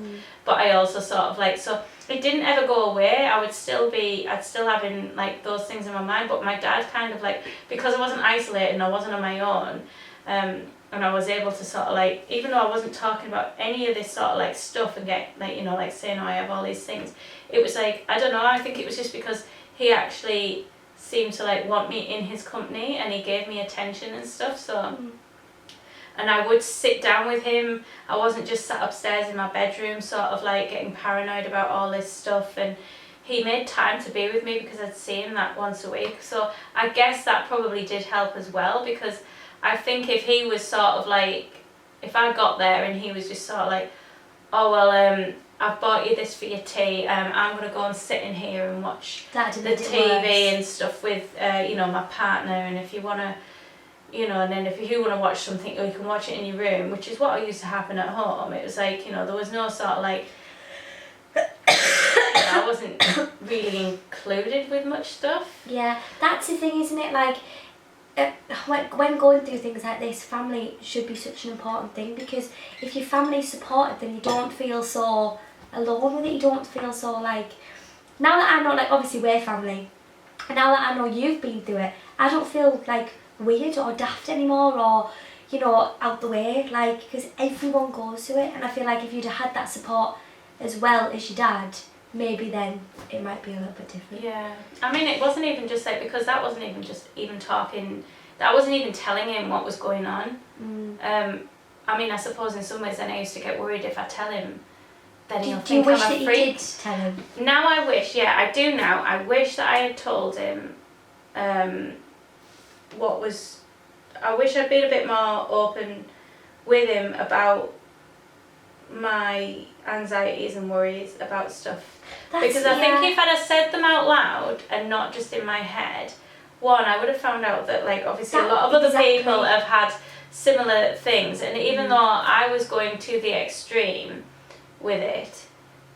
But I also sort of like, so it didn't ever go away. I'd still having like those things in my mind, but my dad kind of like, because I wasn't isolated and I wasn't on my own, and I was able to sort of like, even though I wasn't talking about any of this sort of like stuff and get like, you know, like saying, oh, I have all these things, it was like, I don't know, I think it was just because he actually seemed to like want me in his company, and he gave me attention and stuff, so and I would sit down with him. I wasn't just sat upstairs in my bedroom sort of like getting paranoid about all this stuff, and he made time to be with me because I'd see him that once a week. So I guess that probably did help as well, because I think if he was sort of like, if I got there and he was just sort of like, oh well, I've bought you this for your tea, I'm going to go and sit in here and watch the TV and stuff with, you know, my partner, and if you want to, you know, and then if you want to watch something, you can watch it in your room, which is what used to happen at home. It was like, you know, there was no sort of like, you know, I wasn't really included with much stuff. Yeah, that's the thing, isn't it? Like, when going through things like this, family should be such an important thing, because if your family's supportive, then you don't feel so alone with it. You don't feel so like, now that I know, like, obviously we're family, and now that I know you've been through it, I don't feel like weird or daft anymore, or, you know, out the way, like, because everyone goes through it. And I feel like if you'd have had that support as well as your dad, maybe then it might be a little bit different. Yeah, I mean, it wasn't even just like, because that wasn't even just even talking, that wasn't even telling him what was going on. I mean, I suppose in some ways then I used to get worried if I tell him, then he'll think I'm a freak. Do you wish that you did tell him? Now I wish, yeah, I do now. I wish that I had told him what was, I wish I'd been a bit more open with him about my anxieties and worries about stuff. Because I think if I'd have said them out loud and not just in my head, one, I would have found out that, like, obviously a lot of other people have had similar things, and even though I was going to the extreme with it,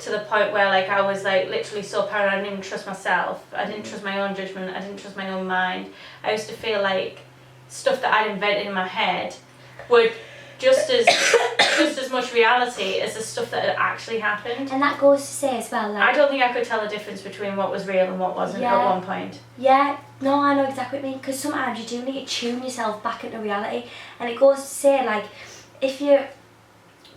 to the point where, like, I was, like, literally so paranoid, I didn't even trust myself, I didn't trust my own judgment, I didn't trust my own mind. I used to feel like stuff that I'd invented in my head would just as much reality as the stuff that had actually happened. And that goes to say as well, like, I don't think I could tell the difference between what was real and what wasn't at one point. Yeah, no, I know exactly what you mean, because sometimes you do need to tune yourself back into reality. And it goes to say, like, if you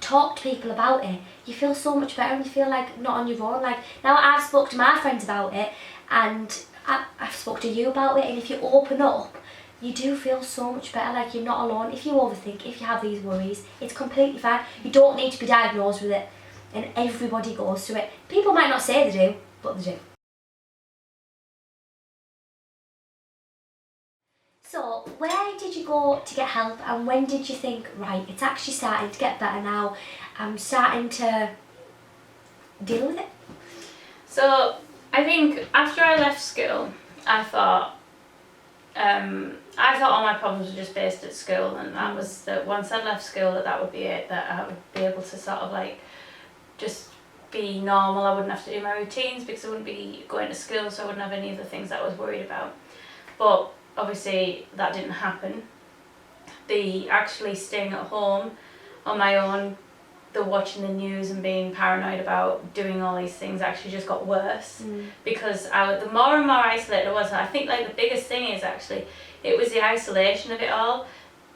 talk to people about it, you feel so much better and you feel like not on your own. Like, now I've spoke to my friends about it, and I've spoke to you about it, and if you open up, you do feel so much better, like you're not alone. If you overthink, if you have these worries, it's completely fine. You don't need to be diagnosed with it, and everybody goes through it. People might not say they do, but they do. So, where did you go to get help, and when did you think, right, it's actually starting to get better now, I'm starting to deal with it? So, I think after I left school, I thought all my problems were just based at school, and that was that once I left school that would be it, that I would be able to sort of like just be normal. I wouldn't have to do my routines because I wouldn't be going to school, so I wouldn't have any of the things that I was worried about. But obviously that didn't happen. The actually staying at home on my own, the watching the news and being paranoid about doing all these things actually just got worse, because the more and more isolated I was. I think like the biggest thing is actually it was the isolation of it all.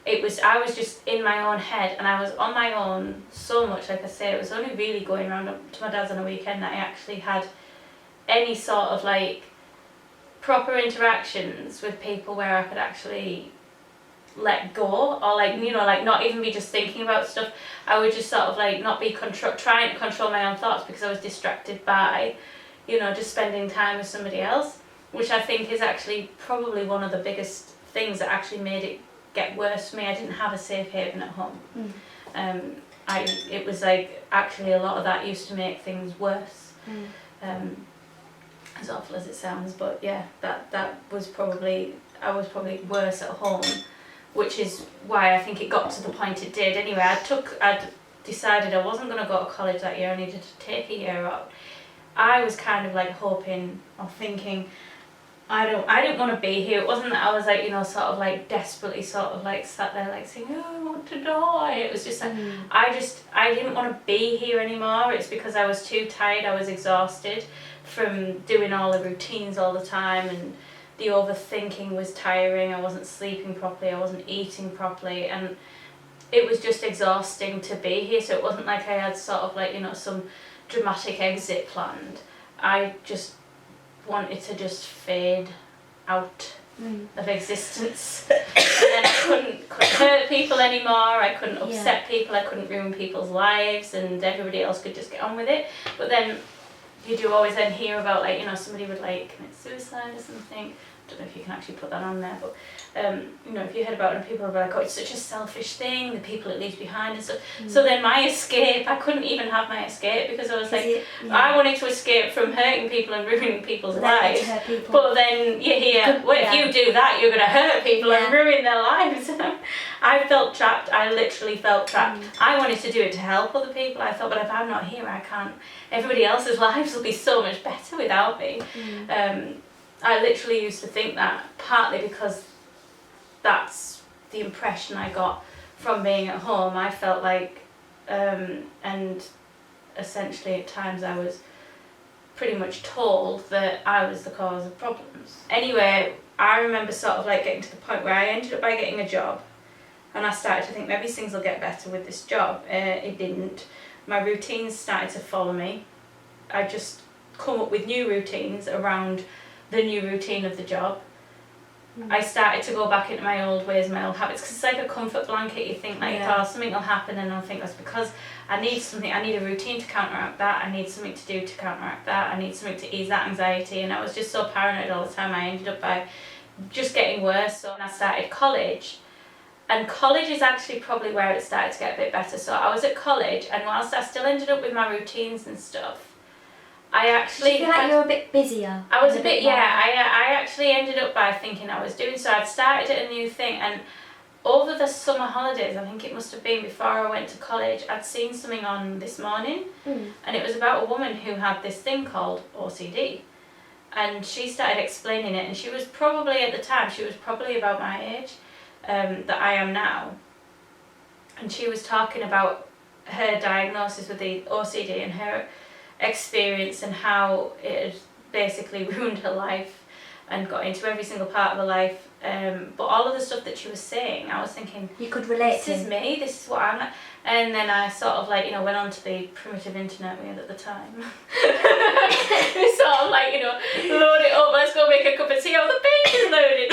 I was just in my own head, and I was on my own so much. Like I say, it was only really going around to my dad's on a weekend that I actually had any sort of like proper interactions with people where I could actually let go, or like, you know, like not even be just thinking about stuff. I would just sort of like not be trying to control my own thoughts because I was distracted by, you know, just spending time with somebody else, which I think is actually probably one of the biggest things that actually made it get worse for me. I didn't have a safe haven at home. It was like actually a lot of that used to make things worse. As awful as it sounds, but yeah, that was probably, I was probably worse at home, which is why I think it got to the point it did. Anyway, I'd decided I wasn't going to go to college that year. I needed to take a year out. I was kind of like hoping or thinking, I didn't want to be here. It wasn't that I was like, you know, sort of like desperately sort of like sat there like saying, oh, I want to die. It was just like, I didn't want to be here anymore. It's because I was too tired. I was exhausted from doing all the routines all the time, and the overthinking was tiring. I wasn't sleeping properly, I wasn't eating properly, and it was just exhausting to be here. So it wasn't like I had sort of like, you know, some dramatic exit planned. I just wanted to just fade out of existence. And then I couldn't hurt people anymore, I couldn't upset people, I couldn't ruin people's lives, and everybody else could just get on with it. But then you do always then hear about, like, you know, somebody would like commit suicide or something. don't know if you can actually put that on there, but you know, if you heard about it and people are like, oh, it's such a selfish thing, the people it leaves behind and stuff. So then my escape, I couldn't even have my escape because I was like, I wanted to escape from hurting people and ruining people's lives. But then you hear, well, if you do that, you're going to hurt people and ruin their lives. I felt trapped. I literally felt trapped. I wanted to do it to help other people. I thought, but if I'm not here, I can't. Everybody else's lives will be so much better without me. I literally used to think that, partly because that's the impression I got from being at home. I felt like, and essentially at times I was pretty much told that I was the cause of problems. Anyway, I remember sort of like getting to the point where I ended up by getting a job, and I started to think maybe things will get better with this job. It didn't. My routines started to follow me. I just come up with new routines around the new routine of the job. I started to go back into my old ways, my old habits, because it's like a comfort blanket. You think like, oh, something will happen, and I'll think that's because I need something. I need a routine to counteract that. I need something to do to counteract that. I need something to ease that anxiety. And I was just so paranoid all the time. I ended up by just getting worse. So when I started college, and college is actually probably where it started to get a bit better. So I was at college, and whilst I still ended up with my routines and stuff, I actually... Do you feel like you were a bit busier? I was a bit, I actually ended up by thinking I was doing so. I'd started a new thing, and over the summer holidays, I think it must have been before I went to college, I'd seen something on This Morning, and it was about a woman who had this thing called OCD. And she started explaining it, and she was probably, at the time, she was probably about my age, that I am now. And she was talking about her diagnosis with the OCD and her experience and how it had basically ruined her life and got into every single part of her life. But all of the stuff that she was saying, I was thinking, you could relate to. This is me, this is what I'm like. And then I sort of like, you know, went on to the primitive internet we had at the time. We sort of like, you know, load it up, let's go make a cup of tea, oh, the baby's loaded.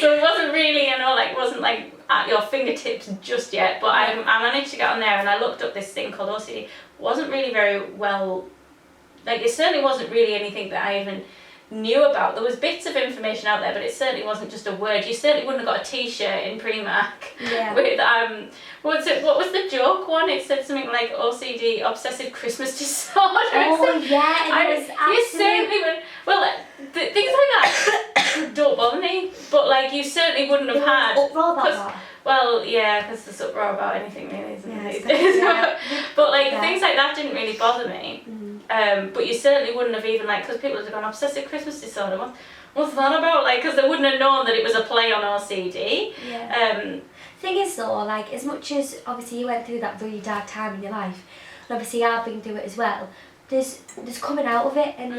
So it wasn't really, you know, like, it wasn't like at your fingertips just yet, but I managed to get on there, and I looked up this thing called OCD. Wasn't really very well, like, it certainly wasn't really anything that I even knew about. There was bits of information out there, but it certainly wasn't just a word. You certainly wouldn't have got a t-shirt in Primark with what was the joke one? It said something like OCD, obsessive Christmas disorder. Oh yeah, it was you certainly would. Well, things like that don't bother me, but like you certainly wouldn't have had. Uproar about that. Well, yeah, because there's uproar about anything really, isn't it? But like things like that didn't really bother me. But you certainly wouldn't have even like, because people have gone obsessive Christmas disorder. What's that about? Like, because they wouldn't have known that it was a play on OCD. Thing is though, like, as much as obviously you went through that really dark time in your life, and obviously I've been through it as well, there's coming out of it, and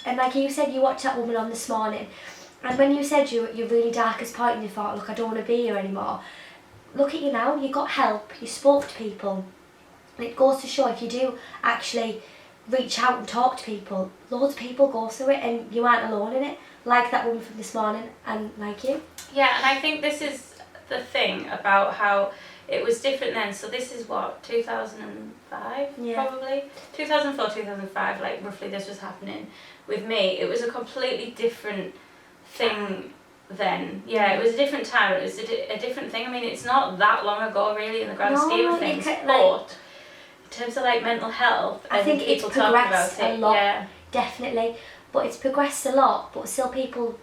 and like you said, you watched that woman on This Morning, and when you said you're really darkest point and you thought, look, I don't want to be here anymore, look at you now, you got help, you spoke to people, and it goes to show if you do actually reach out and talk to people, loads of people go through it and you aren't alone in it, like that woman from This Morning and like you. Yeah, and I think this is the thing about how it was different then. So this is what, 2005 probably? 2004, 2005, like roughly this was happening with me. It was a completely different thing then. Yeah, it was a different time, it was a different thing. I mean, it's not that long ago really in the grand scheme of things, but in terms of like mental health, I think it's progressed a lot, definitely. But it's progressed a lot, but still people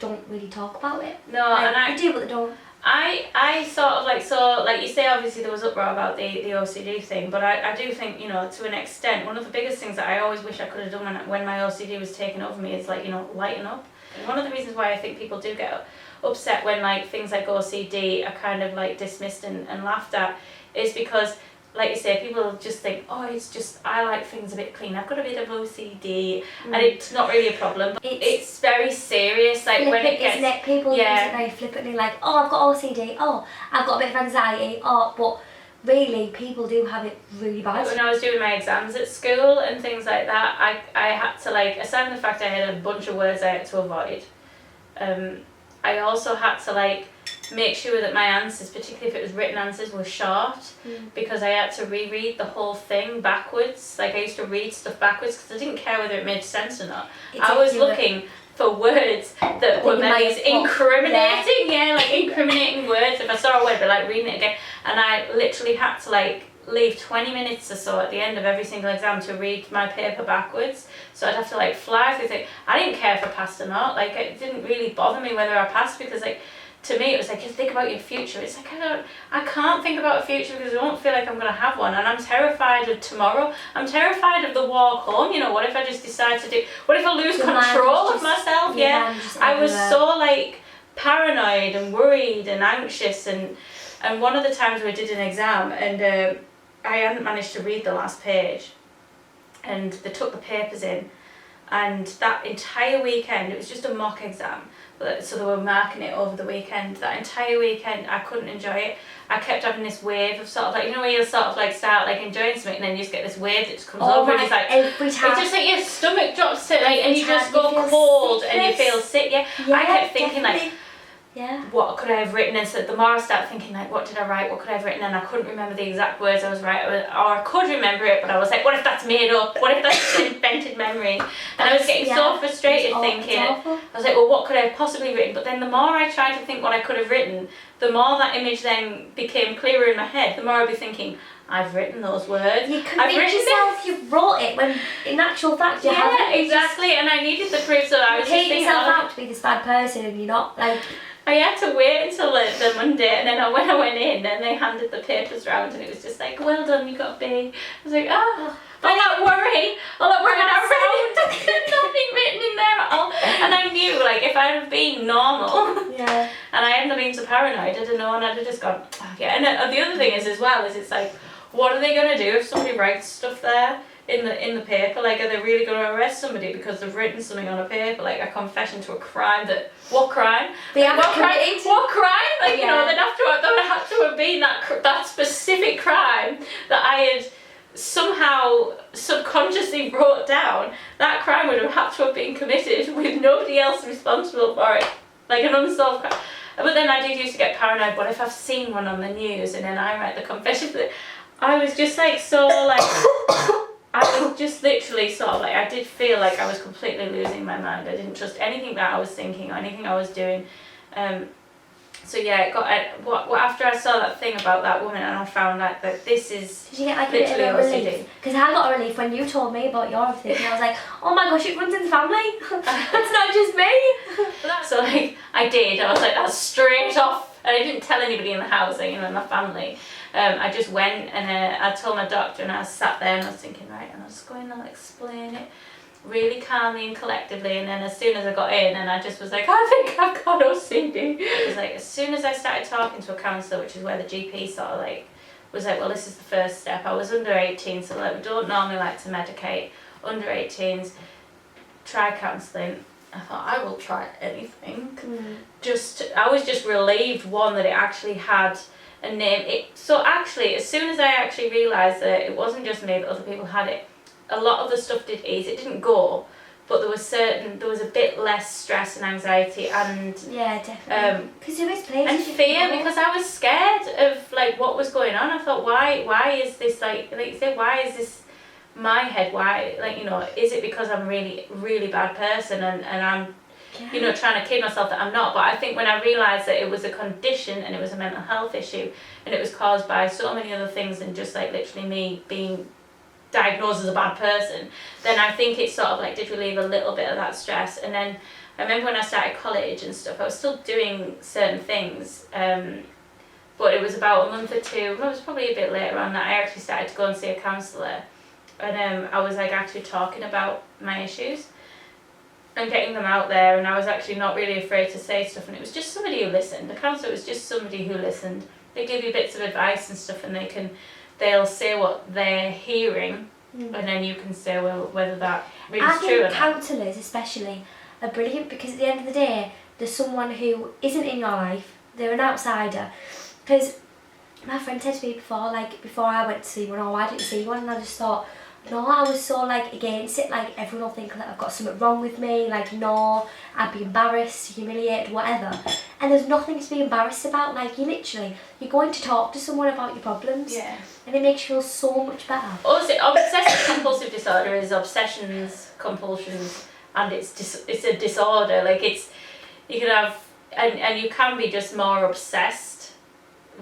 don't really talk about it. No, like, and they do, but they don't. I sort of like, so like you say, obviously there was uproar about the OCD thing, but I do think, you know, to an extent, one of the biggest things that I always wish I could have done when my OCD was taking over me is like, you know, lighten up. And one of the reasons why I think people do get upset when like things like OCD are kind of like dismissed and laughed at is because, like you say, people just think, oh, it's just, I like things a bit clean, I've got a bit of OCD, and it's not really a problem. But it's very serious, like when it gets... Isn't it? People use it very flippantly, like, oh, I've got OCD, oh, I've got a bit of anxiety, oh, but really, people do have it really bad. When I was doing my exams at school and things like that, I had to, like, aside from the fact I had a bunch of words I had to avoid, I also had to, like, make sure that my answers, particularly if it was written answers, were short, because I had to reread the whole thing backwards. Like, I used to read stuff backwards because I didn't care whether it made sense or not. I was looking for words that were maybe as incriminating, like incriminating words. If I saw a word, but like reading it again, and I literally had to like leave 20 minutes or so at the end of every single exam to read my paper backwards. So I'd have to like fly through things. I didn't care if I passed or not. Like it didn't really bother me whether I passed, because like to me it was like, you think about your future. It's like I can't think about a future because I don't feel like I'm gonna have one, and I'm terrified of tomorrow. I'm terrified of the walk home. You know, what if I just decide to do? What if I lose control of myself? Yeah, I was so like paranoid and worried and anxious, and one of the times we did an exam and I hadn't managed to read the last page, and they took the papers in, and that entire weekend, it was just a mock exam, so they were marking it over the weekend. That entire weekend I couldn't enjoy it. I kept having this wave of sort of like, you know, where you sort of like start like enjoying something and then you just get this wave that just comes over, and it's like every time. It's just like your stomach drops to like, and you just go cold and you feel sick. I kept thinking like, what could I have written? And so the more I start thinking like, what did I write? What could I have written? And I couldn't remember the exact words I was writing, or I could remember it, but I was like, what if that's made up? What if that's an invented memory? And I was getting so frustrated thinking, I was like, well, what could I have possibly written? But then the more I tried to think what I could have written, the more that image then became clearer in my head. The more I'd be thinking, I've written those words. You convinced yourself you wrote it when in actual fact you haven't. Yeah, exactly. And I needed the proof, so I was just thinking, yourself out to be this bad person, and you're not like. I had to wait until the Monday, and then when I went in, then they handed the papers round, and it was just like, well done, you got a B. I was like, all that worry around, nothing written in there at all. And I knew, like, if I had been normal, and I hadn't been so paranoid, I don't know, and I'd have just gone, And the other thing is as well, is it's like, what are they going to do if somebody writes stuff there in the paper? Like, are they really going to arrest somebody because they've written something on a paper, like a confession to a crime what crime? What crime? Like, you know, there would have to have been that specific crime that I had somehow subconsciously wrote down. That crime would have had to have been committed with nobody else responsible for it, like an unsolved crime. But then I did used to get paranoid. What if I've seen one on the news and then I write the confession? I was just like so like. I was just literally sort of like, I did feel like I was completely losing my mind. I didn't trust anything that I was thinking or anything I was doing. So yeah, it got after I saw that thing about that woman, and I found like that this is Did you get like literally a relief? Because I got a relief when you told me about your thing, and I was like, oh my gosh, it runs in the family. It's not just me. So like I did. I was like, that's straight off, and I didn't tell anybody in the house, like, you know, in my family. I just went and I told my doctor, and I sat there and I was thinking, right, and I was going to explain it really calmly and collectively, and then as soon as I got in, and I just was like, I think I've got OCD. It was like, as soon as I started talking to a counsellor, which is where the GP sort of like, was like, well, this is the first step. I was under 18, so like, we don't normally like to medicate under 18s, try counselling. I thought, I will try anything. I was just relieved, one, that it actually had a name. So actually, as soon as I actually realised that it wasn't just me, that other people had it, a lot of the stuff did ease. It didn't go, but there was a bit less stress and anxiety and definitely. Because there is places and fear, because I was scared of like what was going on. I thought, why is this like you said, why is this my head? Why, like, you know, is it because I'm really really bad person and I'm you know, trying to kid myself that I'm not? But I think when I realised that it was a condition and it was a mental health issue and it was caused by so many other things than just like literally me being diagnosed as a bad person, then I think it sort of like did relieve a little bit of that stress. And then I remember when I started college and stuff, I was still doing certain things, but it was about a month or two, well, it was probably a bit later on, that I actually started to go and see a counsellor, and I was like actually talking about my issues and getting them out there, and I was actually not really afraid to say stuff, and it was just somebody who listened. The counsellor was just somebody who listened. They give you bits of advice and stuff, and they'll say what they're hearing, and then you can say, well, whether that really is true or not. I think counsellors especially are brilliant, because at the end of the day, there's someone who isn't in your life, they're an outsider. Because my friend said to me before I went to see one, or I didn't see one, and I just thought, no, I was so like against it, like everyone will think that I've got something wrong with me, like no, I'd be embarrassed, humiliated, whatever. And there's nothing to be embarrassed about. Like you're going to talk to someone about your problems, and it makes you feel so much better. Also, obsessive compulsive disorder is obsessions, compulsions, and it's a disorder. Like you can have, and you can be just more obsessed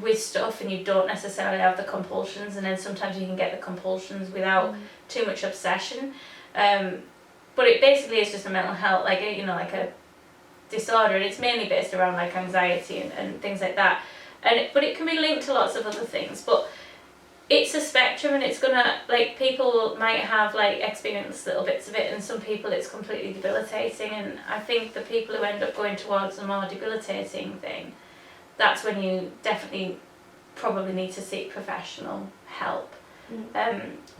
with stuff, and you don't necessarily have the compulsions, and then sometimes you can get the compulsions without too much obsession. But it basically is just a mental health, like like a disorder, and it's mainly based around like anxiety and things like that. But it can be linked to lots of other things. But it's a spectrum, and it's gonna, like, people might have like experienced little bits of it, and some people it's completely debilitating. And I think the people who end up going towards a more debilitating thing, that's when you definitely probably need to seek professional help.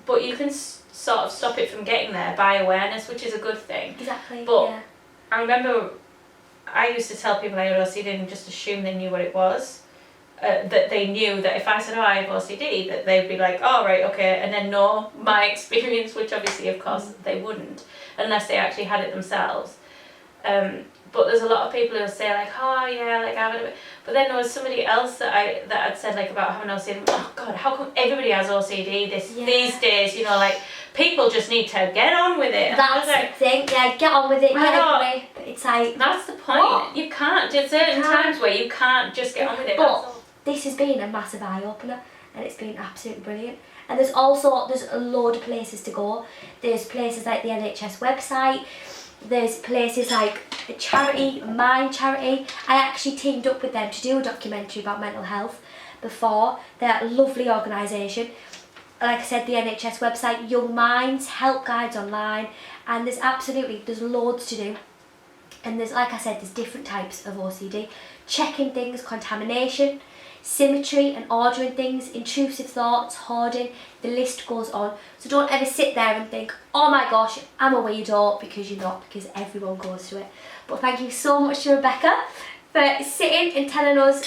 But you can sort of stop it from getting there by awareness, which is a good thing. Exactly. But I remember I used to tell people I had OCD and just assume they knew what it was. That they knew that if I said, oh, I have OCD, that they'd be like, oh, right, okay, and then know my experience, which obviously, of course, they wouldn't, unless they actually had it themselves. But there's a lot of people who say like, oh yeah, like I have it. But then there was somebody else that had said like about having OCD. Oh God, how come everybody has OCD these days? Like people just need to get on with it. That's the thing. Yeah, get on with it. Get away. But it's like, that's the point. What? You can't. There's certain times where you can't just get on with it. But this has been a massive eye opener, and it's been absolutely brilliant. And there's a load of places to go. There's places like the NHS website. There's places like a charity, Mind Charity. I actually teamed up with them to do a documentary about mental health before. They're a lovely organisation. Like I said, the NHS website, Young Minds, help guides online, and there's loads to do. And there's, like I said, there's different types of OCD. Checking things, contamination, symmetry and ordering things, intrusive thoughts, hoarding, the list goes on. So don't ever sit there and think, oh my gosh, I'm a weirdo, because you're not, because everyone goes through it. But thank you so much to Rebecca for sitting and telling us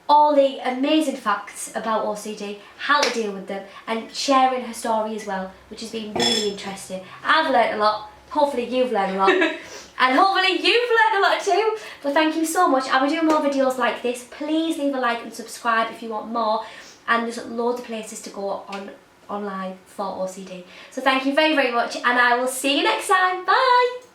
all the amazing facts about OCD, how to deal with them, and sharing her story as well, which has been really interesting. I've learnt a lot, hopefully you've learned a lot. And hopefully you've learned a lot too. But thank you so much. I'll be doing more videos like this. Please leave a like and subscribe if you want more. And there's loads of places to go online for OCD. So thank you very, very much. And I will see you next time. Bye.